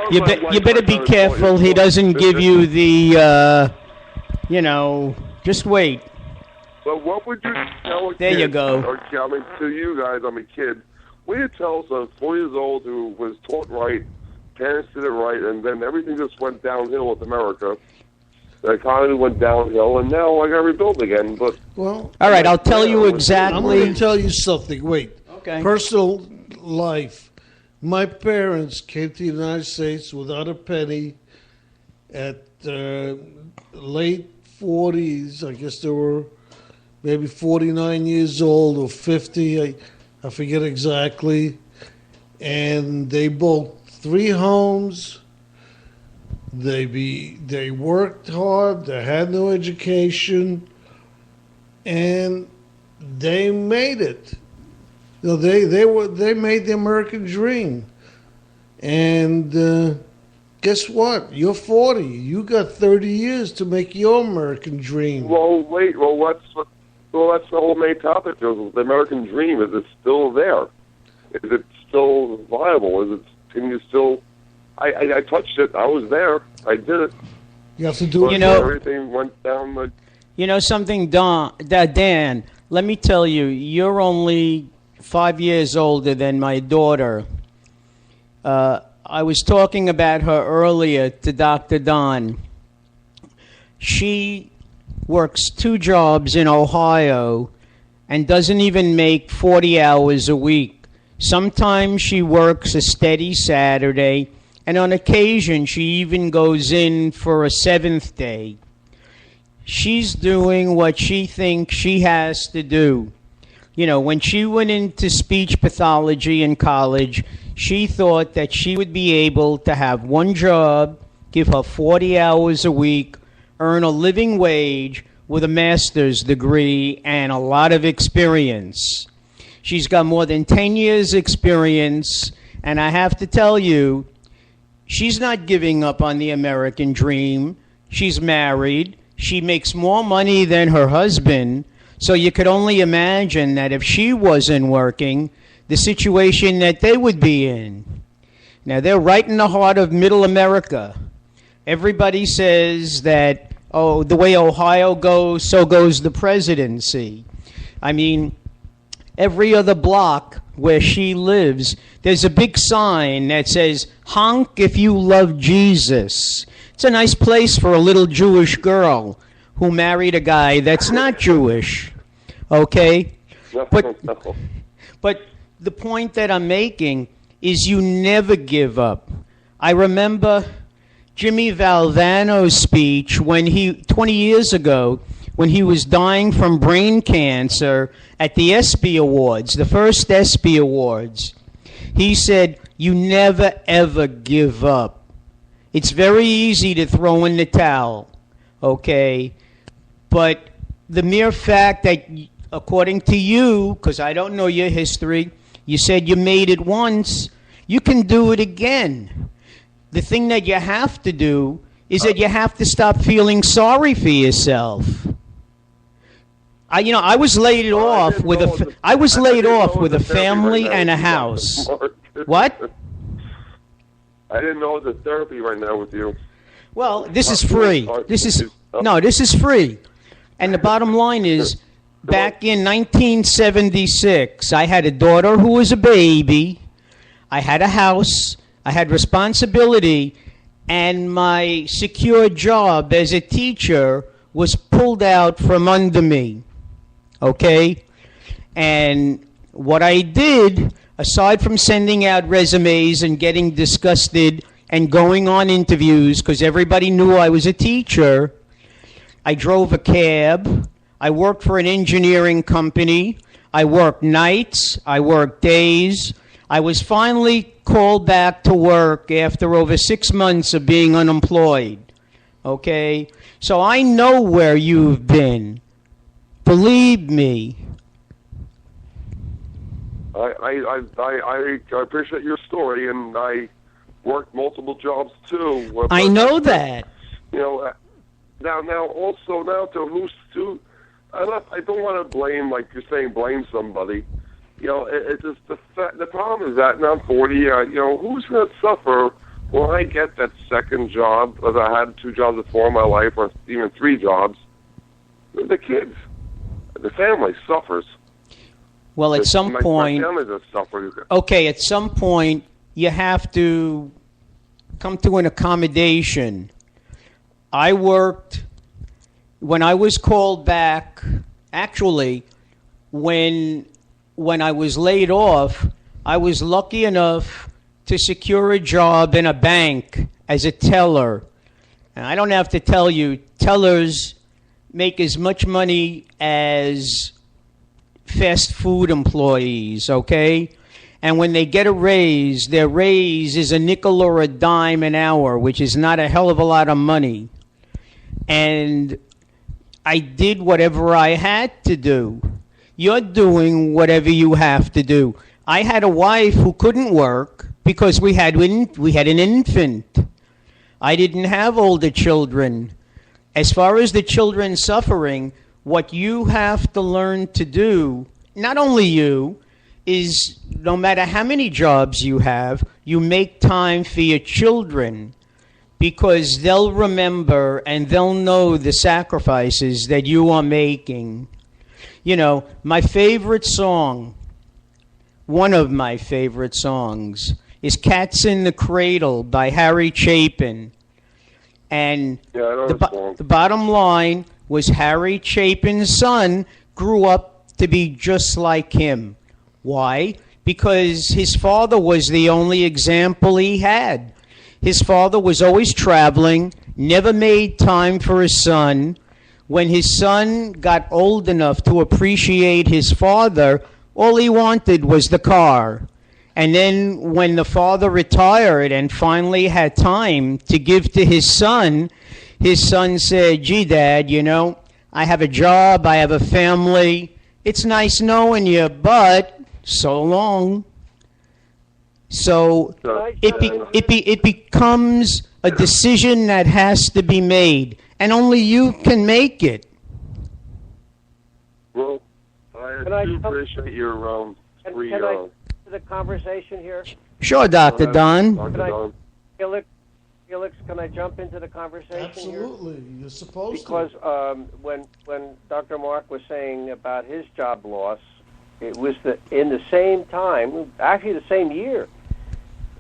You better be careful. He doesn't give you the, just wait. But what would you tell a kid? There you go. Or, I mean, to you guys, I'm a kid. What do you tell someone 4 years old who was taught right, parents did it right, and then everything just went downhill with America? The economy went downhill, and now I got to rebuild again. But Well, All right, I'll tell you I'm going exactly. to tell you something. Wait. Okay. Personal life. My parents came to the United States without a penny at late 40s. I guess they were maybe 49 years old or 50. I forget exactly. And they bought 3 homes. They worked hard. They had no education, and they made it. You know, they made the American dream. And guess what? You're 40. You got 30 years to make your American dream. well, wait. That's the whole main topic. The American dream, is it still there? Is it still viable? Can you still? I touched it. I was there. I did it. You have to do it. Everything went down the. You know something, Dan? Let me tell you, you're only 5 years older than my daughter. I was talking about her earlier to Dr. Don. She works 2 jobs in Ohio and doesn't even make 40 hours a week. Sometimes she works a steady Saturday, and on occasion she even goes in for a 7th day. She's doing what she thinks she has to do. You know, when she went into speech pathology in college, she thought that she would be able to have one job, give her 40 hours a week, earn a living wage with a master's degree and a lot of experience. She's got more than 10 years experience, and I have to tell you, she's not giving up on the American dream. She's married. She makes more money than her husband. So you could only imagine that if she wasn't working, the situation that they would be in. Now, they're right in the heart of middle America. Everybody says that, oh, the way Ohio goes, so goes the presidency. I mean, every other block where she lives, there's a big sign that says, honk if you love Jesus. It's a nice place for a little Jewish girl who married a guy that's not Jewish, okay? But the point that I'm making is you never give up. I remember Jimmy Valvano's speech 20 years ago, when he was dying from brain cancer at the ESPY Awards, the first ESPY Awards. He said, you never, ever give up. It's very easy to throw in the towel, okay? But the mere fact that, according to you, because I don't know your history, you said you made it once, you can do it again. The thing that you have to do is that you have to stop feeling sorry for yourself. I was laid off with a family and a house. What? I didn't know the therapy right now with you. Well, this is free. This is free. And the bottom line is, back in 1976, I had a daughter who was a baby. I had a house. I had responsibility. And my secure job as a teacher was pulled out from under me. Okay? And what I did, aside from sending out resumes and getting disgusted and going on interviews because everybody knew I was a teacher, I drove a cab. I worked for an engineering company. I worked nights. I worked days. I was finally called back to work after over 6 months of being unemployed. Okay? So I know where you've been. Believe me. I appreciate your story, and I worked multiple jobs too. I know that. You know, now to who's to. I don't want to blame, like you're saying, blame somebody. You know, it's just the problem is that now I'm 40. You know, who's going to suffer when I get that second job? As I had 2 jobs before in my life, or even 3 jobs. The kids, the family suffers. Well, at some point, my family just suffers. Okay, at some point, you have to come to an accommodation. I worked. When I was called back, actually, when I was laid off, I was lucky enough to secure a job in a bank as a teller. And I don't have to tell you, tellers make as much money as fast food employees, okay? And when they get a raise, their raise is a nickel or a dime an hour, which is not a hell of a lot of money. And I did whatever I had to do. You're doing whatever you have to do. I had a wife who couldn't work because we had an infant. I didn't have older children. As far as the children suffering, what you have to learn to do, not only you, is no matter how many jobs you have, you make time for your children. Because they'll remember and they'll know the sacrifices that you are making. You know, my favorite song, one of my favorite songs, is Cats in the Cradle by Harry Chapin. And the bottom line was Harry Chapin's son grew up to be just like him. Why? Because his father was the only example he had. His father was always traveling, never made time for his son. When his son got old enough to appreciate his father, all he wanted was the car. And then when the father retired and finally had time to give to his son said, "Gee, Dad, you know, I have a job, I have a family. It's nice knowing you, but so long." So it becomes a decision that has to be made, and only you can make it. Well, I do appreciate your Can I to the conversation here? Sure, Dr. Don. Felix, can I jump into the conversation here? Absolutely, you're supposed because, to. Because when Dr. Mark was saying about his job loss, it was in the same time, actually the same year.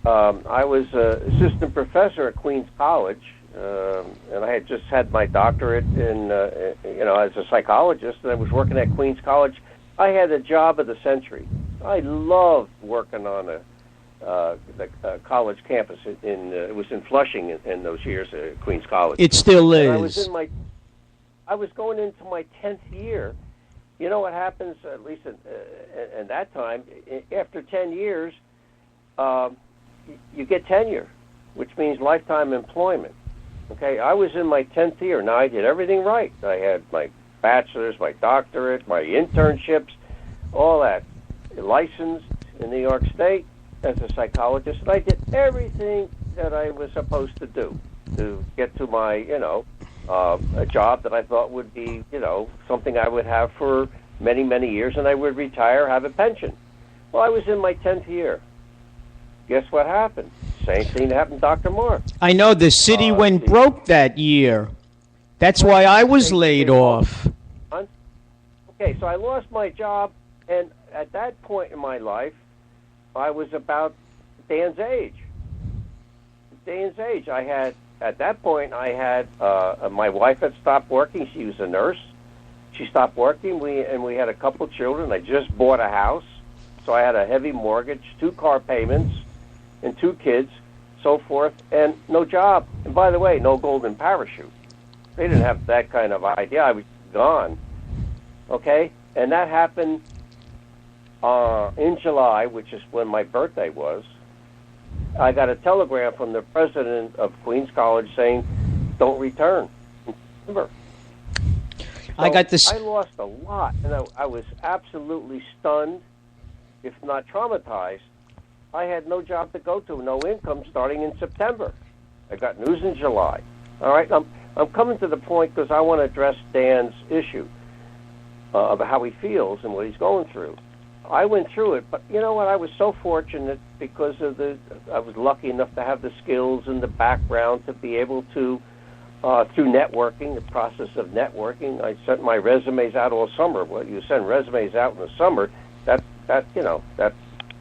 I was an assistant professor at Queens College, and I had just had my doctorate in, as a psychologist, and I was working at Queens College. I had the job of the century. I loved working on the college campus. It was in Flushing in those years at Queens College. It still is. And I was going into my 10th year. You know what happens, at least in that time, after 10 years, you get tenure, which means lifetime employment. Okay, I was in my 10th year. Now, I did everything right. I had my bachelor's, my doctorate, my internships, all that. Licensed in New York State as a psychologist, and I did everything that I was supposed to do to get to my, a job that I thought would be, something I would have for many, many years, and I would retire, have a pension. Well, I was in my 10th year. Guess what happened? Same thing that happened to Dr. Mark. I know the city went broke that year. That's why I was laid off. Okay, so I lost my job, and at that point in my life, I was about Dan's age. At that point, my wife had stopped working. She was a nurse. She stopped working. We had a couple children. I just bought a house, so I had a heavy mortgage, 2 car payments, and 2 kids, so forth, and no job. And by the way, no golden parachute. They didn't have that kind of idea. I was gone. Okay, and that happened in July, which is when my birthday was. I got a telegram from the president of Queens College saying, "Don't return." Remember? I got this. I lost a lot, and I was absolutely stunned, if not traumatized. I had no job to go to, no income starting in September. I got news in July. All right, I'm coming to the point because I want to address Dan's issue of how he feels and what he's going through. I went through it, but you know what? I was so fortunate because I was lucky enough to have the skills and the background to be able to, through networking, the process of networking. I sent my resumes out all summer. Well, you send resumes out in the summer, that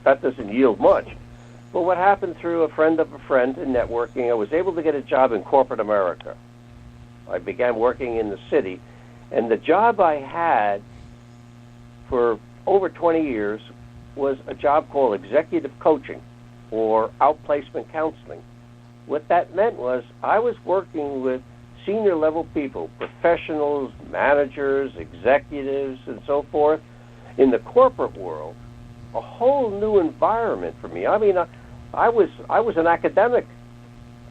doesn't yield much. But what happened through a friend of a friend in networking, I was able to get a job in corporate America. I began working in the city, and the job I had for over 20 years was a job called executive coaching or outplacement counseling. What that meant was I was working with senior level people, professionals, managers, executives, and so forth in the corporate world, a whole new environment for me. I mean, I was an academic.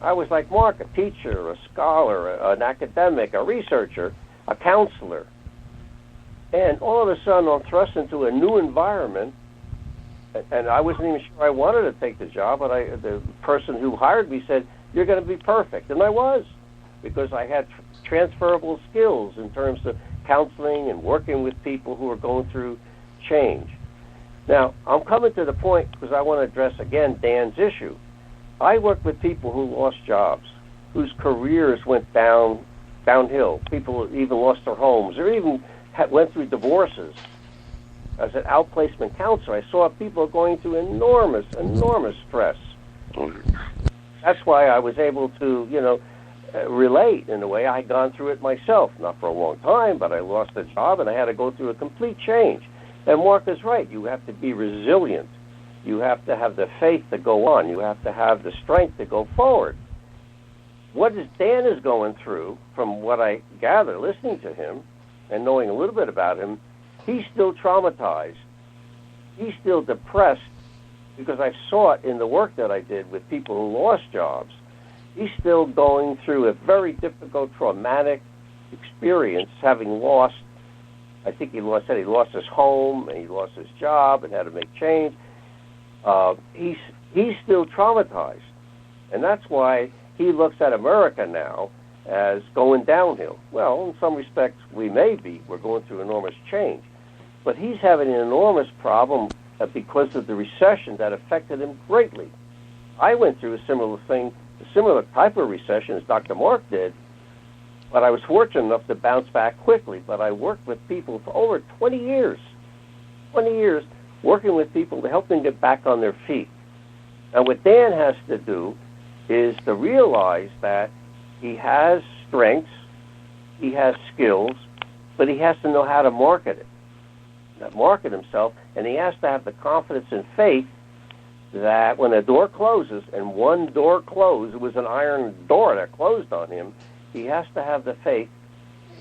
I was like Mark, a teacher, a scholar, an academic, a researcher, a counselor. And all of a sudden, I'm thrust into a new environment, and I wasn't even sure I wanted to take the job, but the person who hired me said, "You're going to be perfect." And I was, because I had transferable skills in terms of counseling and working with people who are going through change. Now, I'm coming to the point because I want to address, again, Dan's issue. I work with people who lost jobs, whose careers went downhill. People even lost their homes or even went through divorces. As an outplacement counselor, I saw people going through enormous stress. That's why I was able to, relate in a way. I had gone through it myself, not for a long time, but I lost a job and I had to go through a complete change. And Mark is right. You have to be resilient. You have to have the faith to go on. You have to have the strength to go forward. What Dan is going through, from what I gather listening to him and knowing a little bit about him, he's still traumatized. He's still depressed because I saw it in the work that I did with people who lost jobs. He's still going through a very difficult, traumatic experience, having lost, I think he lost his home and he lost his job and had to make change. He's still traumatized. And that's why he looks at America now as going downhill. Well, in some respects, we may be. We're going through enormous change. But he's having an enormous problem because of the recession that affected him greatly. I went through a similar type of recession as Dr. Mark did, but I was fortunate enough to bounce back quickly. But I worked with people for over 20 years, working with people to help them get back on their feet. And what Dan has to do is to realize that he has strengths, he has skills, but he has to know how to market himself, and he has to have the confidence and faith that when a door closes, and one door closed, it was an iron door that closed on him, he has to have the faith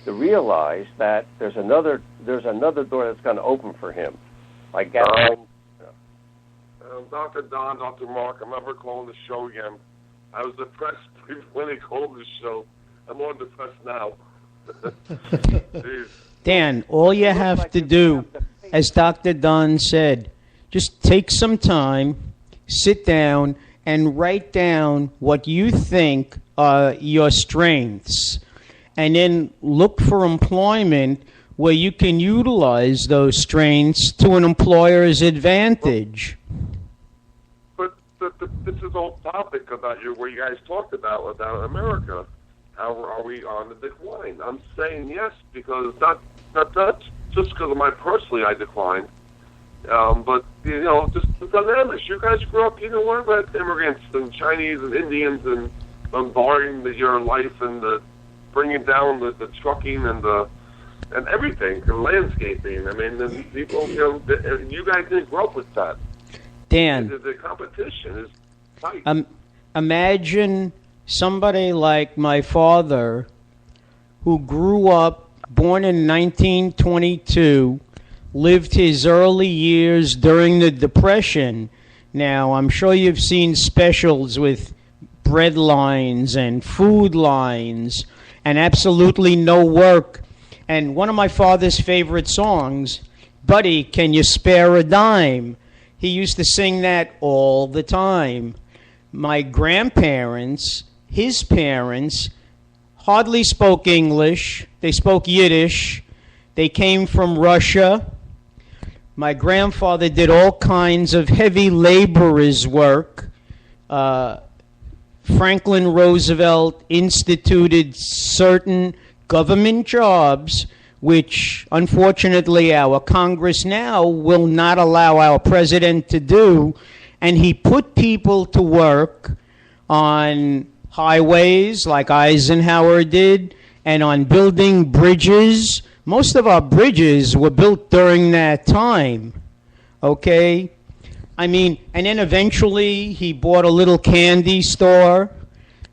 to realize that there's another door that's going to open for him. I guarantee. Dr. Don, Dr. Mark, I'm never calling the show again. I was depressed when they called the show. I'm more depressed now. Dan, all you have to do, as Dr. Don said, just take some time, sit down, and write down what you think are your strengths, and then look for employment where you can utilize those strengths to an employer's advantage. But this is all topic about where you guys talked about America. How are we on the decline? I'm saying yes because not just because of I declined. But, just the dynamics. You guys grew up, learn about immigrants and Chinese and Indians and bombarding your life and bringing down the trucking and everything, the landscaping. I mean, the people, you guys didn't grow up with that. Dan. The competition is tight. Imagine somebody like my father who grew up, born in 1922, lived his early years during the Depression. Now, I'm sure you've seen specials with bread lines and food lines and absolutely no work. And one of my father's favorite songs, Buddy, Can You Spare a Dime? He used to sing that all the time. My grandparents, his parents, hardly spoke English. They spoke Yiddish. They came from Russia. My grandfather did all kinds of heavy laborer's work. Franklin Roosevelt instituted certain government jobs, which unfortunately our Congress now will not allow our president to do. And he put people to work on highways like Eisenhower did and on building bridges. Most of our bridges were built during that time, okay? I mean, and then eventually he bought a little candy store.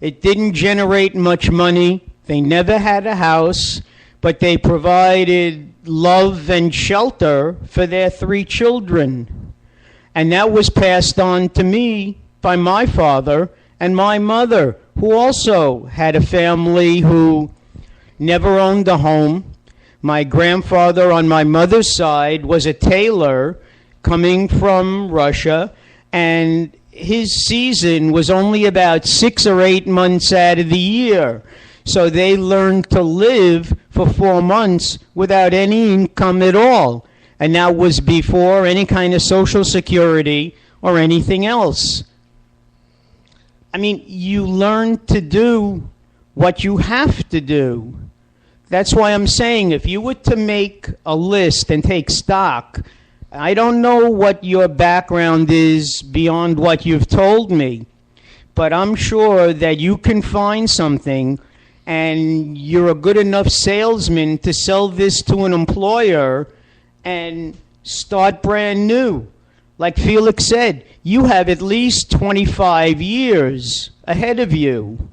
It didn't generate much money. They never had a house, but they provided love and shelter for their 3 children. And that was passed on to me by my father and my mother, who also had a family who never owned a home. My grandfather on my mother's side was a tailor coming from Russia, and his season was only about 6 or 8 months out of the year. So they learned to live for 4 months without any income at all. And that was before any kind of Social Security or anything else. I mean, you learn to do what you have to do. That's why I'm saying if you were to make a list and take stock, I don't know what your background is beyond what you've told me, but I'm sure that you can find something and you're a good enough salesman to sell this to an employer and start brand new. Like Felix said, you have at least 25 years ahead of you.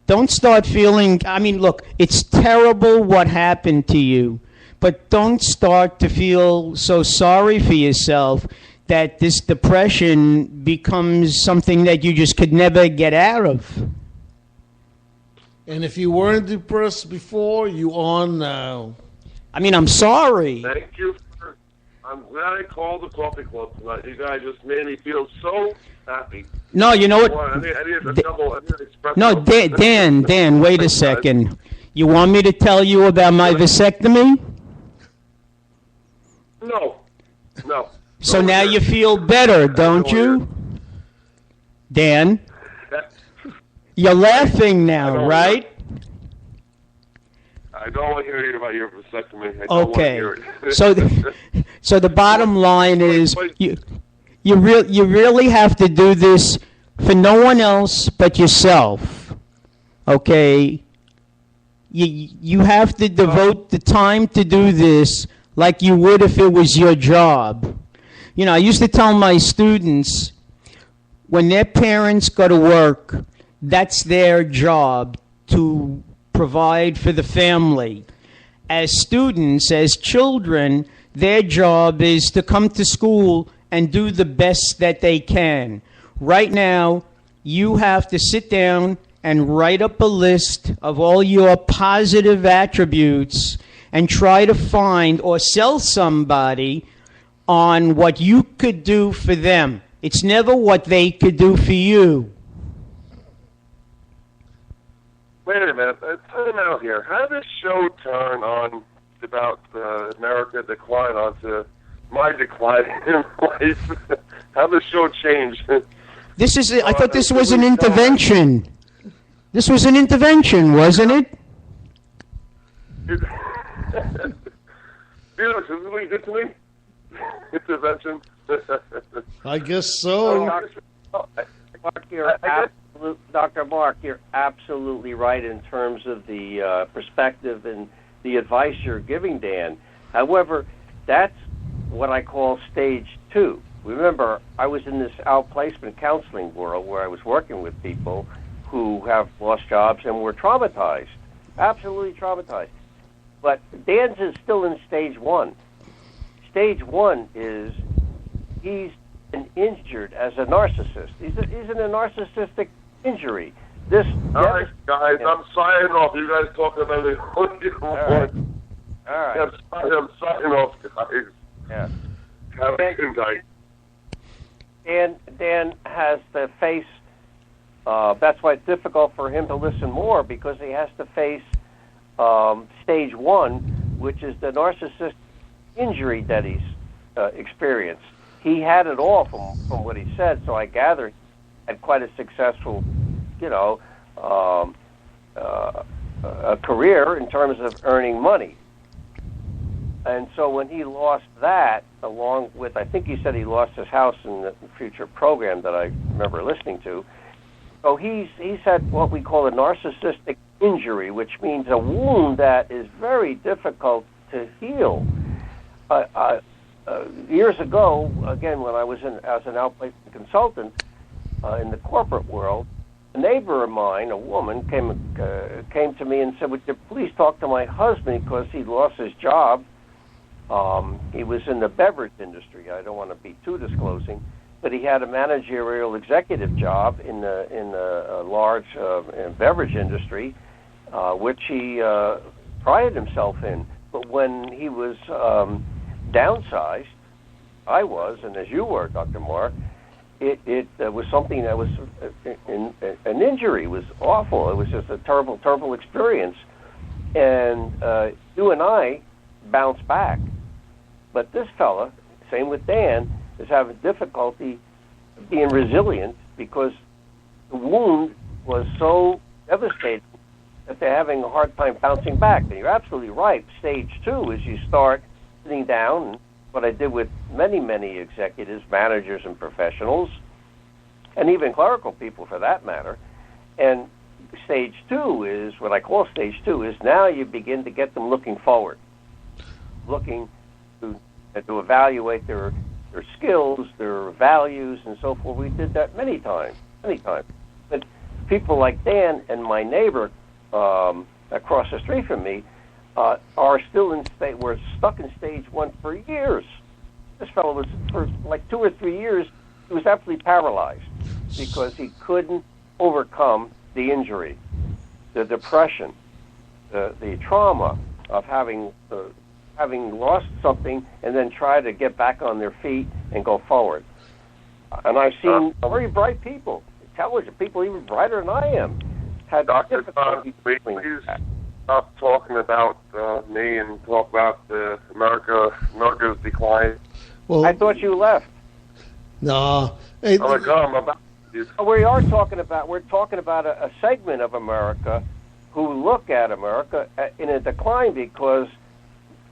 Don't start feeling, I mean, look, it's terrible what happened to you, but don't start to feel so sorry for yourself that this depression becomes something that you just could never get out of. And if you weren't depressed before, you are now. I mean, I'm sorry. Thank you. I'm glad I called the coffee club tonight. You guys just made me feel so happy. No, you know what? I need a double. I need an espresso. No, Dan, wait a second. You want me to tell you about my vasectomy? No. So now you feel better, don't you? Dan? You're laughing now, right? I don't want to hear about your vasectomy. I don't Okay. want to hear it. So the bottom line is you really have to do this for no one else but yourself. Okay? You have to devote the time to do this like you would if it was your job. You know, I used to tell my students, when their parents go to work, that's their job to provide for the family. As students, as children, their job is to come to school and do the best that they can. Right now, you have to sit down and write up a list of all your positive attributes and try to find or sell somebody on what you could do for them. It's never what they could do for you. Wait a minute. Time out here. How did this show turn on about America decline onto my decline in life? How did the show change? I thought this was an intervention. This was an intervention, wasn't it? Felix, is this what you did to me? Intervention. I guess so. Dr. Mark, you're absolutely right in terms of the perspective and the advice you're giving Dan. However, that's what I call stage 2. Remember, I was in this outplacement counseling world where I was working with people who have lost jobs and were traumatized, absolutely traumatized. But Dan's is still in stage 1. Stage 1 is he's been injured as a narcissist. He's in a narcissistic injury. This. All right, guys, I'm signing off. You guys talking about it. All right. All right. I'm signing off, guys. Yeah. Have a good night. Dan has to face. That's why it's difficult for him to listen more, because he has to face stage 1, which is the narcissistic injury that he's experienced. He had it all from what he said, so I gather he had quite a successful, a career in terms of earning money. And so when he lost that, along with, I think he said he lost his house in the future program that I remember listening to, so he's had what we call a narcissistic injury, which means a wound that is very difficult to heal. Years ago, again, when I was as an outplacement consultant in the corporate world, a neighbor of mine, a woman, came to me and said, "Would you please talk to my husband because he lost his job?" He was in the beverage industry. I don't want to be too disclosing, but he had a managerial executive job in the large beverage industry, which he prided himself in. But when he was downsized, I was, and as you were, Dr. Mark, it was something that was an injury. It was awful. It was just a terrible, terrible experience. And you and I bounced back. But this fella, same with Dan, is having difficulty being resilient because the wound was so devastating that they're having a hard time bouncing back. And you're absolutely right. Stage 2 is you start sitting down, what I did with many, many executives, managers, and professionals, and even clerical people for that matter. And stage 2 is, what I call stage 2, is now you begin to get them looking forward, looking to evaluate their skills, their values, and so forth. We did that many times. But people like Dan and my neighbor across the street from me are still were stuck in stage 1 for years. This fellow was, for like 2 or 3 years, he was absolutely paralyzed because he couldn't overcome the injury, the depression, the trauma of having lost something and then try to get back on their feet and go forward. And I've seen very bright people, intelligent people, even brighter than I am, had difficulty doing that. Stop talking about me and talk about America's decline. Well, I thought you left. no. Hey, I'm about this. We're talking about a segment of America who look at America in a decline because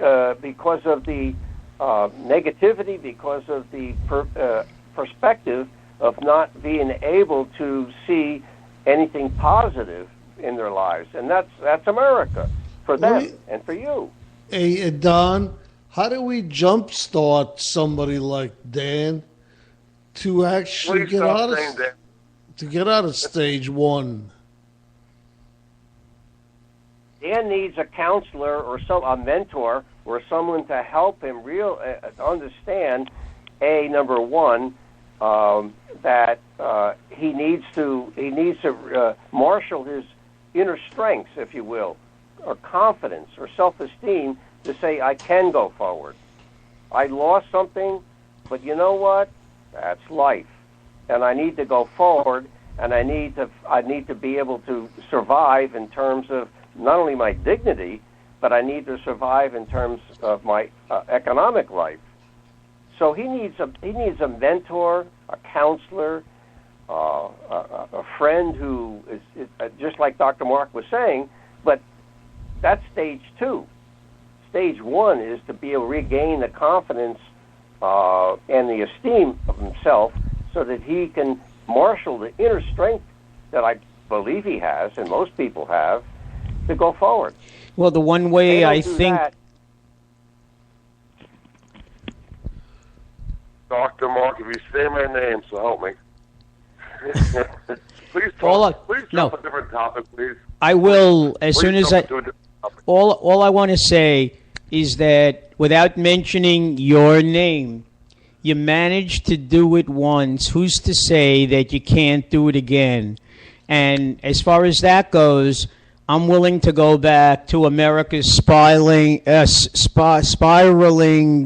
of the negativity, because of the perspective of not being able to see anything positive in their lives, and that's America for them and for you. Hey, Don, how do we jumpstart somebody like Dan to actually Please stop saying that. to get out of stage 1? Dan needs a counselor or a mentor or someone to help him understand, number one, that he needs to marshal his inner strengths, if you will, or confidence or self-esteem to say, I can go forward. I lost something, but you know what? That's life, and I need to go forward, and I need to be able to survive in terms of not only my dignity, but I need to survive in terms of my economic life. So he needs a mentor, a counselor, a friend who is just like Dr. Mark was saying, but that's stage 2. stage one is to be able to regain the confidence and the esteem of himself so that he can marshal the inner strength that I believe he has, and most people have, to go forward. Well, the one way I think... Dr. Mark, if you say my name, so help me. Please jump a different topic, please. I will, as soon as I... All I want to say is that without mentioning your name, you managed to do it once. Who's to say that you can't do it again? And as far as that goes, I'm willing to go back to America's spiraling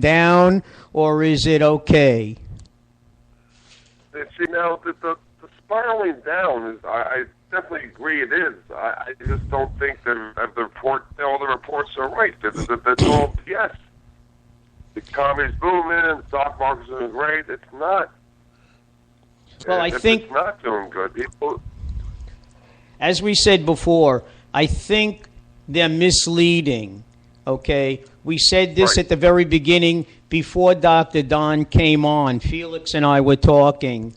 down, or is it okay? See, now, the spiraling down is, I definitely agree it is. I just don't think that all the reports are right. That's all BS. The economy's booming, the stock market's doing great. It's not. Well, I think it's not doing good. People, as we said before, I think they're misleading. Okay, we said this at the very beginning before Dr. Don came on. Felix and I were talking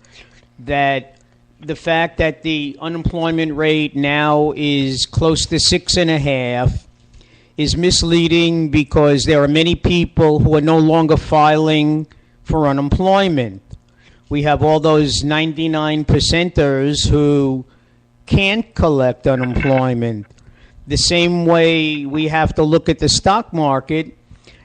that the fact that the unemployment rate now is close to 6.5 is misleading because there are many people who are no longer filing for unemployment. We have all those 99%ers who can't collect unemployment. The same way we have to look at the stock market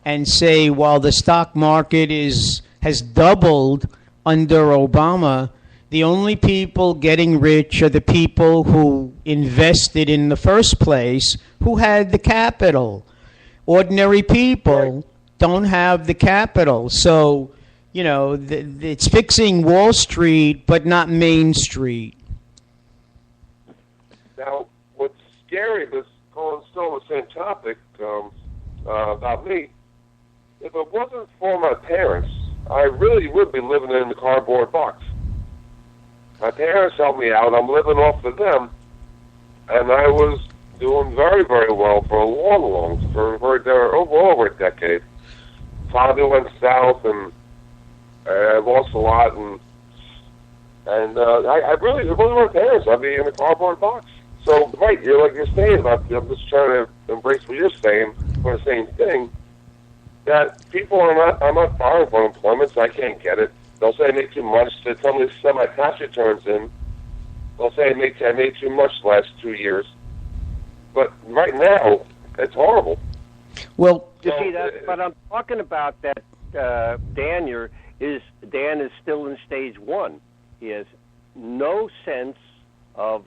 and say, while the stock market has doubled under Obama, the only people getting rich are the people who invested in the first place, who had the capital. Ordinary people don't have the capital. So, you know, it's fixing Wall Street, but not Main Street. Now, what's scary, this going still the same topic about me, if it wasn't for my parents, I really would be living in the cardboard box. My parents helped me out. I'm living off of them, and I was doing very, very well for a over a decade. Father went south, and I lost a lot, and I really, it wasn't my parents. I'd be in a cardboard box. So, right, you're saying about, I'm just trying to embrace what you're saying for the same thing, that people I'm not filing for unemployment, so I can't get it. They'll say I make too much. They tell me to send my tax returns in. They'll say I made too much the last 2 years. But right now, it's horrible. Well, you see that, but I'm talking about that Dan is still in stage one. He has no sense of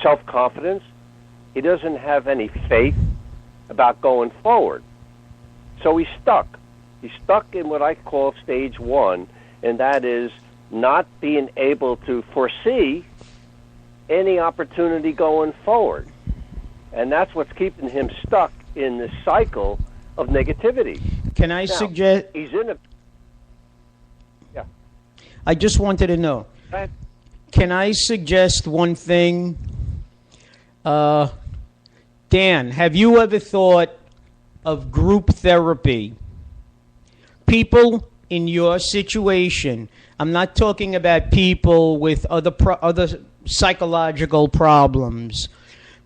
self-confidence. He doesn't have any faith about going forward. So he's stuck. He's stuck in what I call stage one, and that is not being able to foresee any opportunity going forward. And that's what's keeping him stuck in this cycle of negativity. Can I suggest... He's in a... Yeah. I just wanted to know. Go ahead. Can I suggest one thing? Dan, have you ever thought of group therapy? People in your situation, I'm not talking about people with other psychological problems.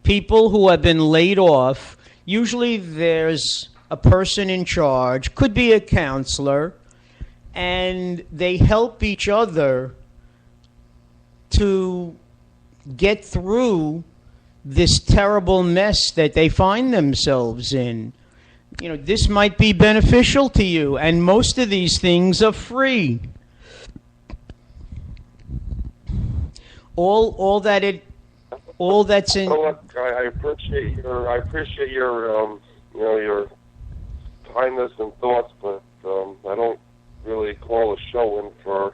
People who have been laid off, usually there's a person in charge, could be a counselor, and they help each other to get through this terrible mess that they find themselves in. You know, this might be beneficial to you, and most of these things are free. All that's in. I appreciate your your kindness and thoughts, but I don't really call a show in for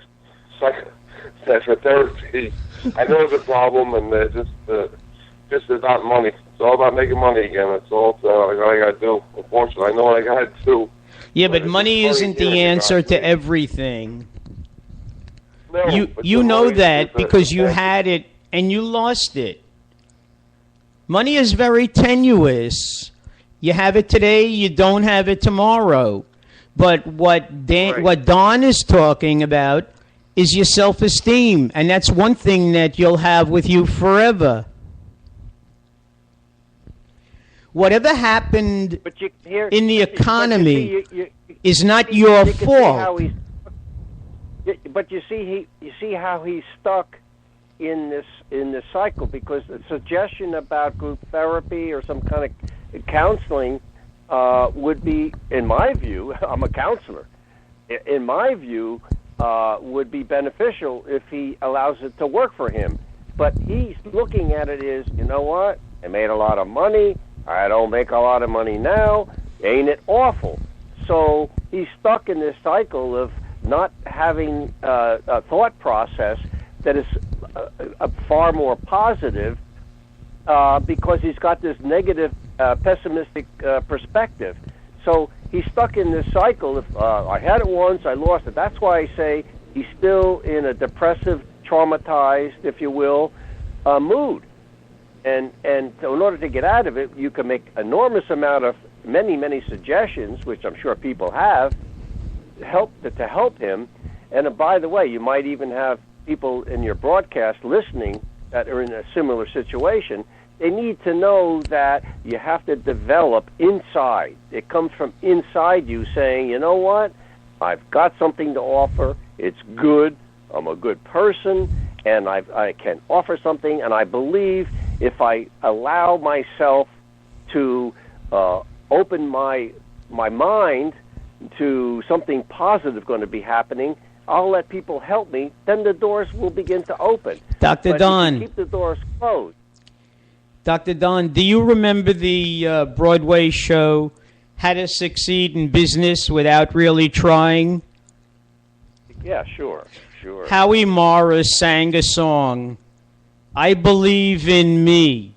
psychotherapy. I know it's a problem, and just about money. It's all about making money again. That's all I got to do. Unfortunately, I know what I got to do. Yeah, but money isn't the answer to everything. No, you know that because you had it and you lost it. Money is very tenuous. You have it today, you don't have it tomorrow. But what Don is talking about is your self-esteem, and that's one thing that you'll have with you forever. Whatever happened in the economy is not your fault. But you see how he's stuck in this cycle, because the suggestion about group therapy or some kind of counseling would be, in my view, I'm a counselor, in my view, would be beneficial if he allows it to work for him. But he's looking at it as, you know what, I made a lot of money, I don't make a lot of money now, ain't it awful? So he's stuck in this cycle of not having a thought process that is far more positive, because he's got this negative, pessimistic perspective. So he's stuck in this cycle of, I had it once, I lost it. That's why I say he's still in a depressive, traumatized, if you will, mood. And so in order to get out of it, you can make enormous amount of many suggestions, which I'm sure people have, to help him. And by the way, you might even have people in your broadcast listening that are in a similar situation. They need to know that you have to develop inside. It comes from inside you saying, you know what, I've got something to offer, it's good, I'm a good person, and I can offer something, and I believe if I allow myself to open my mind to something positive going to be happening, I'll let people help me, then the doors will begin to open. Dr. Don. If you keep the doors closed. Dr. Don, do you remember the Broadway show, How to Succeed in Business Without Really Trying? Yeah, sure. Howie Morris sang a song, I Believe in Me.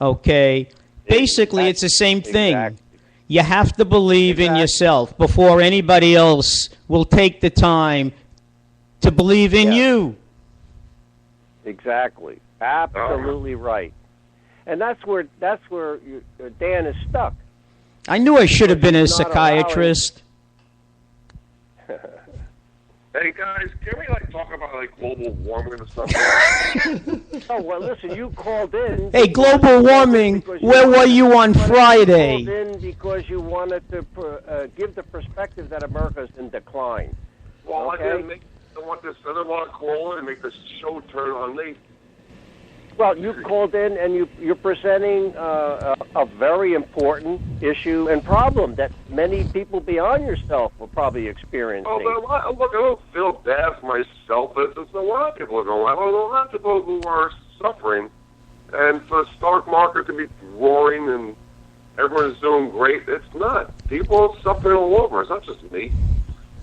Okay? Basically, it's the same thing. Exactly. You have to believe in yourself before anybody else will take the time to believe in you. Exactly. Absolutely right. And that's where Dan is stuck. I knew I should have been a psychiatrist. Hey guys, can we talk about global warming or something? Oh well, listen, you called in. Hey, global warming. Where were you on Friday? You called in because you wanted to give the perspective that America's in decline. Well, okay? I didn't want to call in and make this show turn on me. Well, you called in and you're presenting a very important issue and problem that many people beyond yourself will probably experience. Oh, look, I don't feel bad for myself. There's a lot of people going. I know a lot of people who are suffering, and for the stock market to be roaring and everyone's doing great, it's not. People are suffering all over. It's not just me.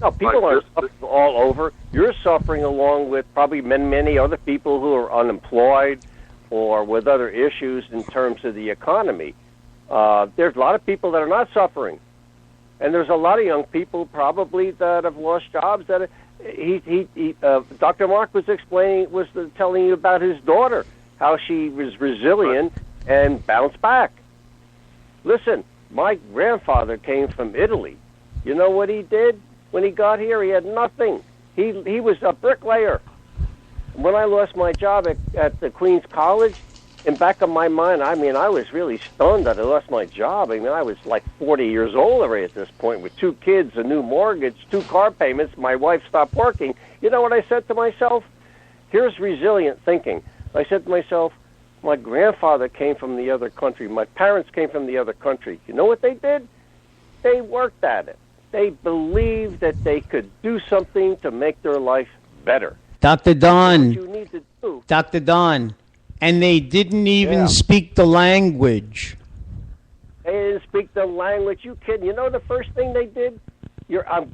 No, people are suffering all over. You're suffering along with probably many other people who are unemployed or with other issues in terms of the economy. There's a lot of people that are not suffering. And there's a lot of young people probably that have lost jobs. That Dr. Mark was telling you about his daughter, how she was resilient and bounced back. Listen, my grandfather came from Italy. You know what he did when he got here? He had nothing. He was a bricklayer. When I lost my job at the Queens College, in back of my mind, I was really stunned that I lost my job. I was like 40 years old already at this point with 2 kids, a new mortgage, 2 car payments. My wife stopped working. You know what I said to myself? Here's resilient thinking. I said to myself, my grandfather came from the other country. My parents came from the other country. You know what they did? They worked at it. They believed that they could do something to make their life better. Dr. Don. What you need to do. Dr. Don. And they didn't even speak the language. They didn't speak the language. You kidding? You know the first thing they did?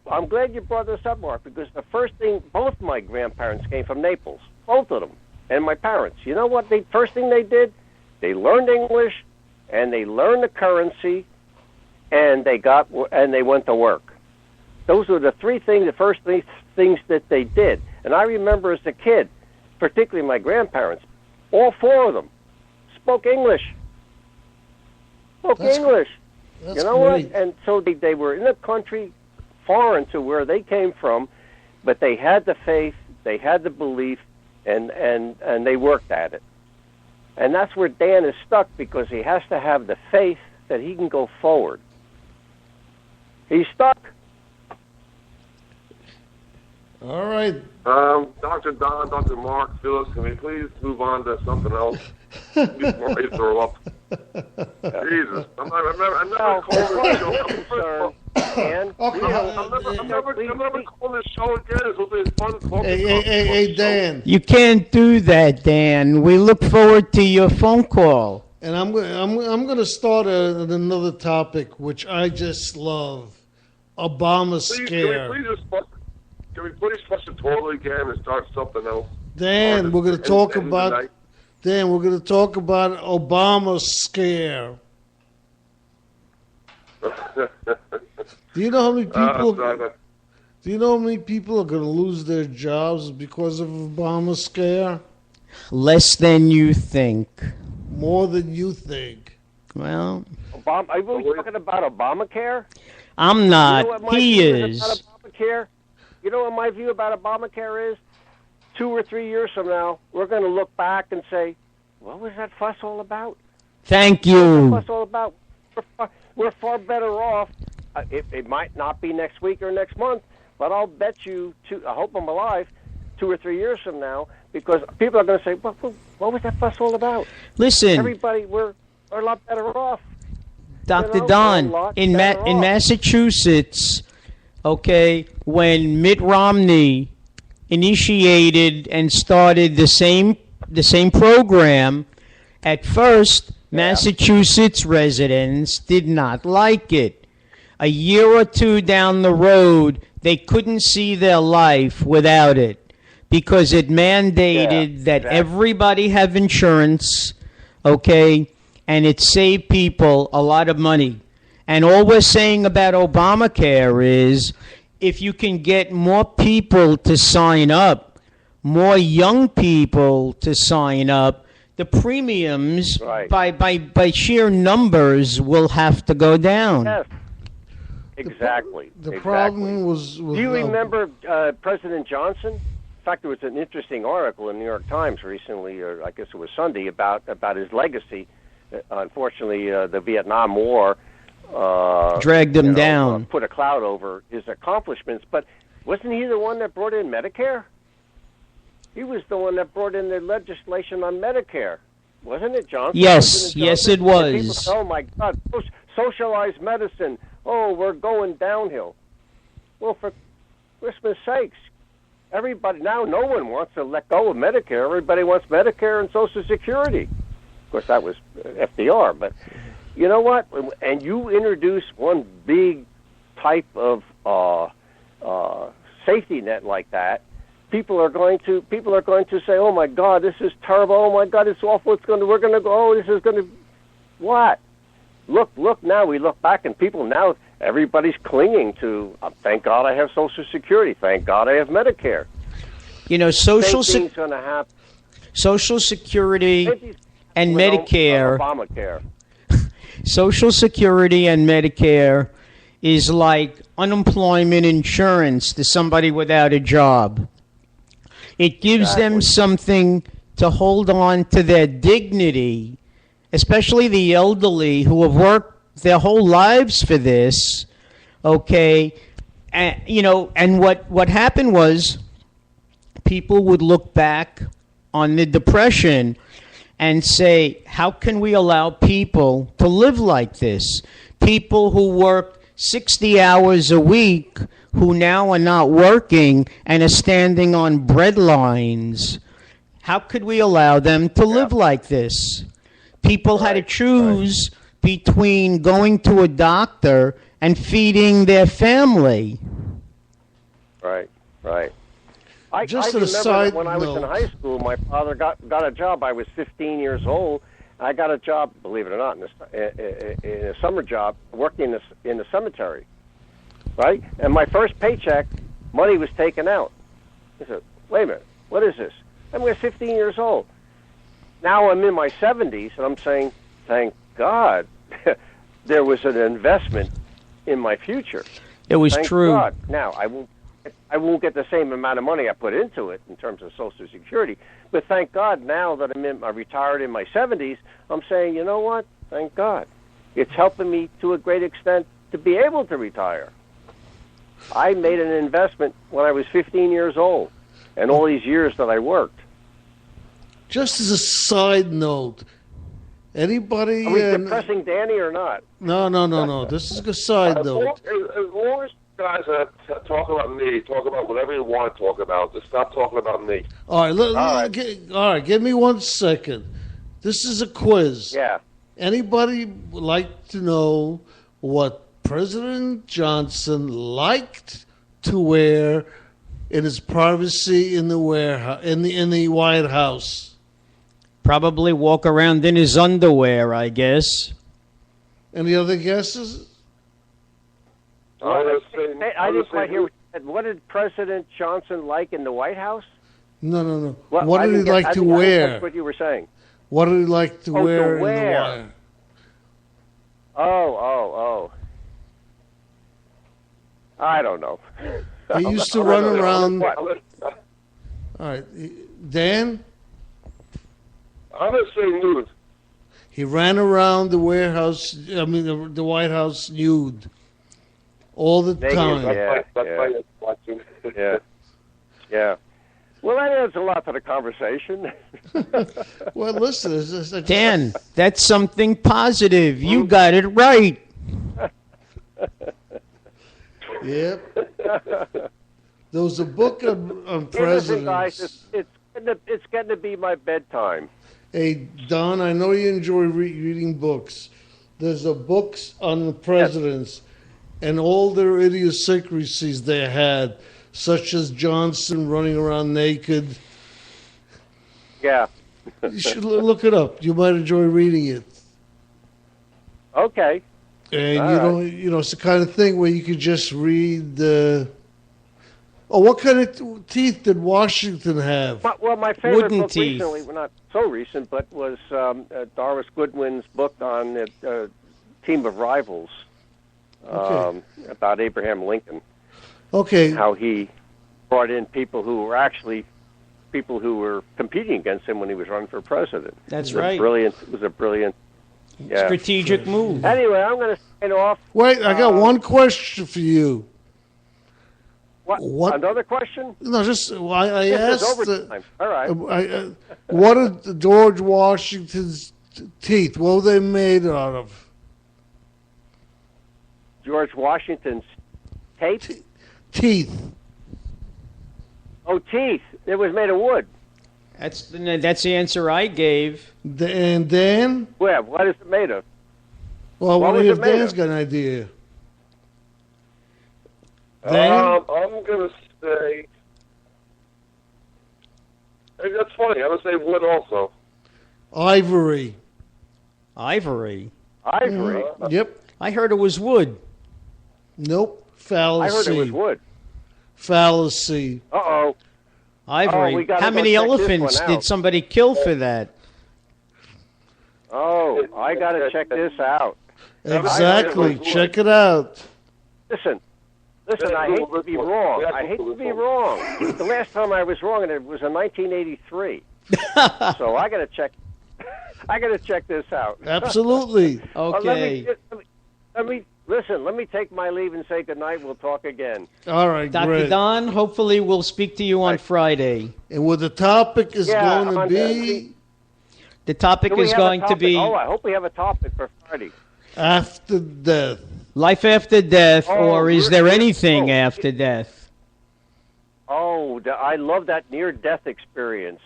I'm glad you brought this up, Mark, because the first thing, both my grandparents came from Naples, both of them, and my parents. You know what? The first thing they did? They learned English, and they learned the currency, and they went to work. Those were the first 3 things that they did. And I remember as a kid, particularly my grandparents, all 4 of them spoke English. That's you know great. what? And so they were in a country foreign to where they came from, but they had the faith, they had the belief, and they worked at it. And that's where Dan is stuck, because he has to have the faith that he can go forward. He's stuck. All right. Dr. Don, Dr. Mark, Phyllis, can we please move on to something else before I throw up? Jesus, I'm never calling this show. Dan, I'm never calling this show again. It's going to be fun talking. Hey, Dan. You can't do that, Dan. We look forward to your phone call. And I'm going to start another topic, which I just love. Obama scare. Can we please flush the toilet again and start something else? Dan, we're going to talk about. Dan, we're going to talk about Obama scare. Do you know how many people? Do you know how many people are going to lose their jobs because of Obama scare? Less than you think. More than you think. Well, Obama, are you really talking about Obamacare? I'm not. You know what my He view is. About Obamacare? You know what my view about Obamacare is? 2 or 3 years from now, we're going to look back and say, what was that fuss all about? Thank What was you. that fuss all about? We're far better off. It might not be next week or next month, but I'll bet you, I hope I'm alive, 2 or 3 years from now, because people are going to say, what was that fuss all about? Listen, Everybody, we're a lot better off. Dr. You know, Don, a lot in better off. Massachusetts, okay, when Mitt Romney initiated and started the same program, at first Massachusetts residents did not like it. A year or two down the road, they couldn't see their life without it, because it mandated that everybody have insurance, okay, and it saved people a lot of money. And all we're saying about Obamacare is, if you can get more people to sign up, more young people to sign up, the premiums by sheer numbers will have to go down. Yes. Exactly. The problem was. Do you remember President Johnson? In fact, there was an interesting article in the New York Times recently, or I guess it was Sunday, about his legacy. Unfortunately, the Vietnam War dragged him down, put a cloud over his accomplishments. But wasn't he the one that brought in Medicare? He was the one that brought in the legislation on Medicare, wasn't it, Johnson? Yes, yes, it was. People, oh my God, socialized medicine. Oh, we're going downhill. Well, for Christmas sakes, everybody now, no one wants to let go of Medicare. Everybody wants Medicare and Social Security. Of course, that was FDR, but you know what? And you introduce one big type of safety net like that, people are going to say, "Oh my God, this is terrible! Oh my God, it's awful! We're going to go. Oh, this is going to what?" Look now. We look back, and people now, everybody's clinging to. Thank God I have Social Security. Thank God I have Medicare. You know, Social Security and Medicare. Obamacare. Social Security and Medicare is like unemployment insurance to somebody without a job. It gives them something to hold on to their dignity, especially the elderly who have worked their whole lives for this. Okay, and what happened was, people would look back on the Depression and say, how can we allow people to live like this? People who work 60 hours a week, who now are not working and are standing on bread lines. How could we allow them to live like this? People had to choose between going to a doctor and feeding their family. Right. I Just remember a side when I was in note. high school, my father got a job. I was 15 years old. I got a job, believe it or not, in a summer job working in the cemetery. Right? And my first paycheck, money was taken out. I said, wait a minute, what is this? I'm 15 years old. Now I'm in my 70s, and I'm saying, thank God. there was an investment in my future. It was Thank true. God. Now I won't get the same amount of money I put into it in terms of Social Security, but thank God now that I'm retired in my 70s, I'm saying, you know what? Thank God. It's helping me to a great extent to be able to retire. I made an investment when I was 15 years old, and all these years that I worked. Just as a side note, anybody... Are we depressing Danny or not? No. This is a side note. As long as you guys talk about me, talk about whatever you want to talk about. Just stop talking about me. All right, all right, give me 1 second. This is a quiz. Yeah. Anybody would like to know what President Johnson liked to wear in his privacy in the warehouse, in the White House? Probably walk around in his underwear, I guess. Any other guesses? I didn't quite hear what you said. What did President Johnson like in the White House? No. Well, What did he like to wear? That's what you were saying. What did he like to wear in the wear. White House? Oh. I don't know. He used to run around. What? All right, Dan. I'm going to say nude. He ran around the warehouse. I mean, the White House nude all the Naked, time. Yeah. Well, that adds a lot to the conversation. Well, listen, it's Dan, that's something positive. You got it right. Yep. There was a book on Listen, guys, presidents. it's getting to be my bedtime. Hey, Don, I know you enjoy reading books. There's a books on the presidents and all their idiosyncrasies they had, such as Johnson running around naked. Yeah. You should look it up. You might enjoy reading it. Okay. And All it's the kind of thing where you could just read the. Oh, what kind of teeth did Washington have? Well, my favorite Wooden book teeth. recently, well, not so recent, but was Doris Goodwin's book on Team of Rivals about Abraham Lincoln. Okay. How he brought in people who were competing against him when he was running for president. That's It was right. It was a brilliant. Yeah. Strategic move. Anyway, I'm going to sign off. Wait, I got one question for you. What? Another question? No, just I This is asked. overtime. All right. What are George Washington's teeth? What were they made out of? George Washington's tape? Teeth. Oh, teeth. It was made of wood. That's the answer I gave. And Dan? Well, what is it made of? Well, What what was if it made Dan's of? got an idea? Dan? I'm going to say... Hey, that's funny. I'm going to say wood also. Ivory. Ivory. Ivory. Yep. I heard it was wood. Nope. I Fallacy. heard it was wood. Fallacy. Uh-oh. Ivory. we gotta How go many check this elephants one did out. somebody kill for that? Oh, I got to check this out. Exactly. Check it out. Listen, I hate to be wrong. I hate to be wrong. The last time I was wrong, and it was in 1983. So I got to check. I got to check this out. Absolutely. Okay. Let me listen. Let me take my leave and say goodnight. We'll talk again. All right, Dr. great. Don, hopefully we'll speak to you on Friday. And what the topic is Yeah, going to on be The topic Do we is have a going to topic? be Oh, I hope we have a topic for Friday. after death. life after death, Oh, or is there we're- anything oh. after death? Oh, I love that near-death experience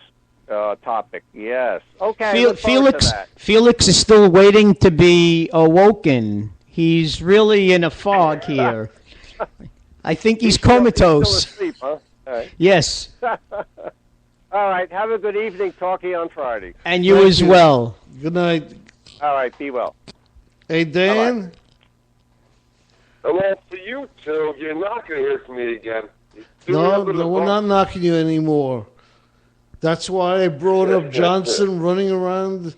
topic. Yes. Okay. look forward to that. Felix is still waiting to be awoken. He's really in a fog here. I think he's Still comatose. asleep, huh? All right. Yes, All right. Have a good evening. Talk to you on Friday. and you Thank as you. well. Good night. All right. Be well. Hey, Dan. Well, for you two, you're not going to hear from me again. No, we're not knocking you anymore. That's why I brought up Johnson running around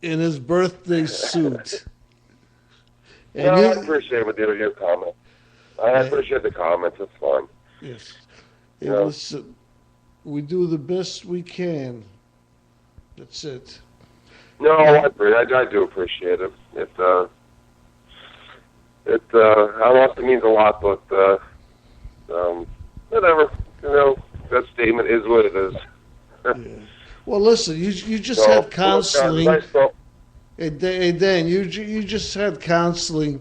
in his birthday suit. And No, you, I appreciate your comment. I appreciate the comments. It's fun. yes. Yeah. And listen, we do the best we can. That's it. No, I do appreciate it. I don't know if it means a lot, but whatever. That statement is what it is. Yeah. Well, listen, you just had counseling. And Dan, you just had counseling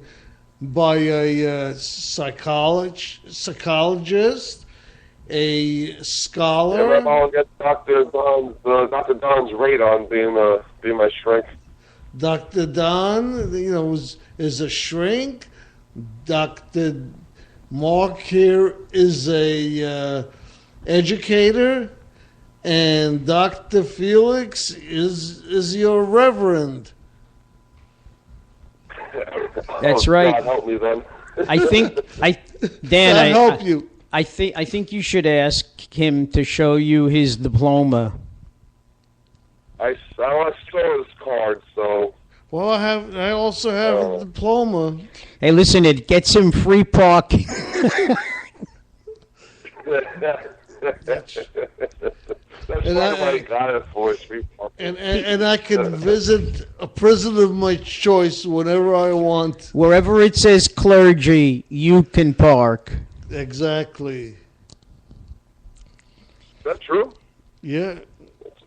by a psychologist, a scholar. Yeah, I'll get Dr. Don's rate on being my shrink. Dr. Don, is a shrink. Dr. Mark here is a educator, and Dr. Felix is your reverend. That's Oh, right. God, help me then. Dan, I help you. I think you should ask him to show you his diploma. I want to show his card, so. Well, I also have a diploma. Hey, listen, it gets him free parking. That's why I got it for. And I can visit a prison of my choice whenever I want. Wherever it says clergy, you can park. Exactly. Is that true? Yeah.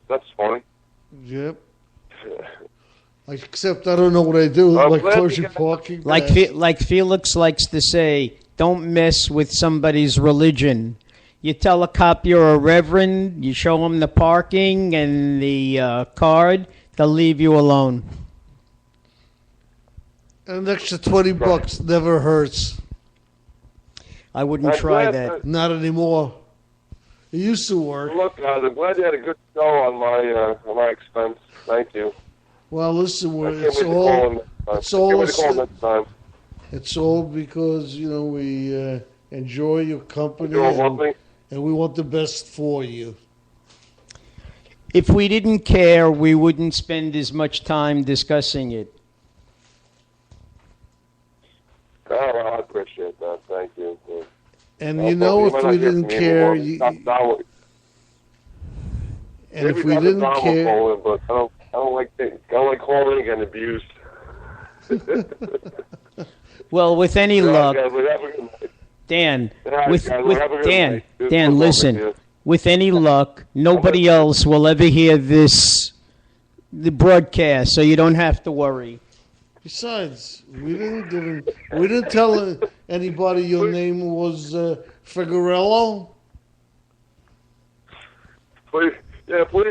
That's funny. Yep. Except I don't know what I do. Like clergy parking. Like Felix likes to say, don't mess with somebody's religion. You tell a cop you're a reverend, you show them the parking and the card, they'll leave you alone. An extra $20 never hurts. I wouldn't try that. Not anymore. It used to work. Look, guys, I'm glad you had a good show on my expense. Thank you. Well, listen, It's all because we enjoy your company and we want the best for you. If we didn't care, we wouldn't spend as much time discussing it. Oh, I appreciate that. Thank you. And if we didn't care, but I don't like calling and getting abused. Well, with any luck, Dan, Dan, listen. With any luck, nobody else will ever hear the broadcast, so you don't have to worry. Besides, we didn't tell anybody your name was Figuerello. Please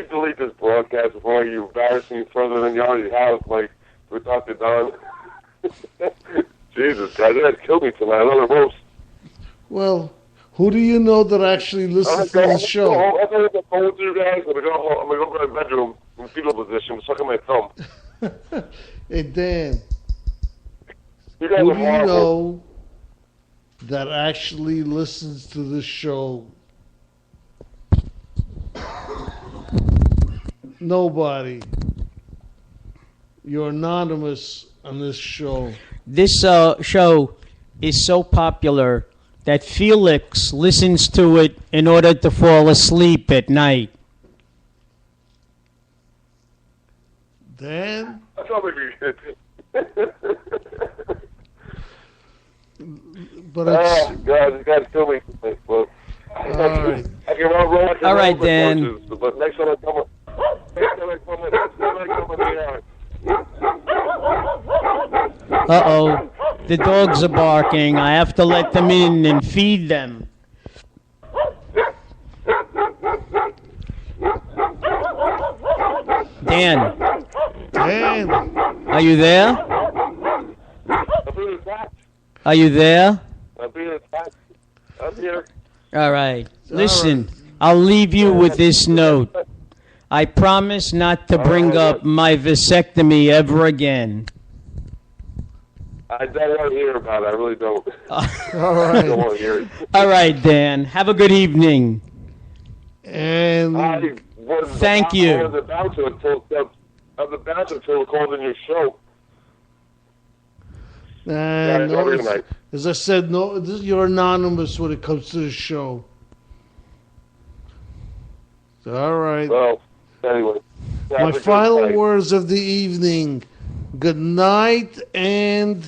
delete this broadcast before you embarrass me further than you already have, like with Dr. Don. Jesus, guys, that killed me tonight. I'm on the ropes. Well, who do you know that actually listens to the show? I'm going to hit the phone to you guys. I'm going to go to my bedroom in fetal position, sucking my thumb. Hey, Dan, You who guys do are you horrible. know that actually listens to the show? Nobody. You're anonymous on this show. This show is so popular that Felix listens to it in order to fall asleep at night. Dan? That's all maybe. But it's... God, you guys kill me. But right. I can roll. All right, Dan. But next time I come in the Uh-oh. The dogs are barking. I have to let them in and feed them. Dan, Dan, are you there? Are you there? I'm here. All right. Listen, I'll leave you with this note. I promise not to bring up my vasectomy ever again. I don't want to hear about it. I really don't. all I don't right. want to hear it. All right, Dan. Have a good evening. And Thank you. I was about to until called in your show. And Have a good night. as I said, no, you're anonymous when it comes to the show. All right. Well, anyway. Have My a good final night. words of the evening. Good night and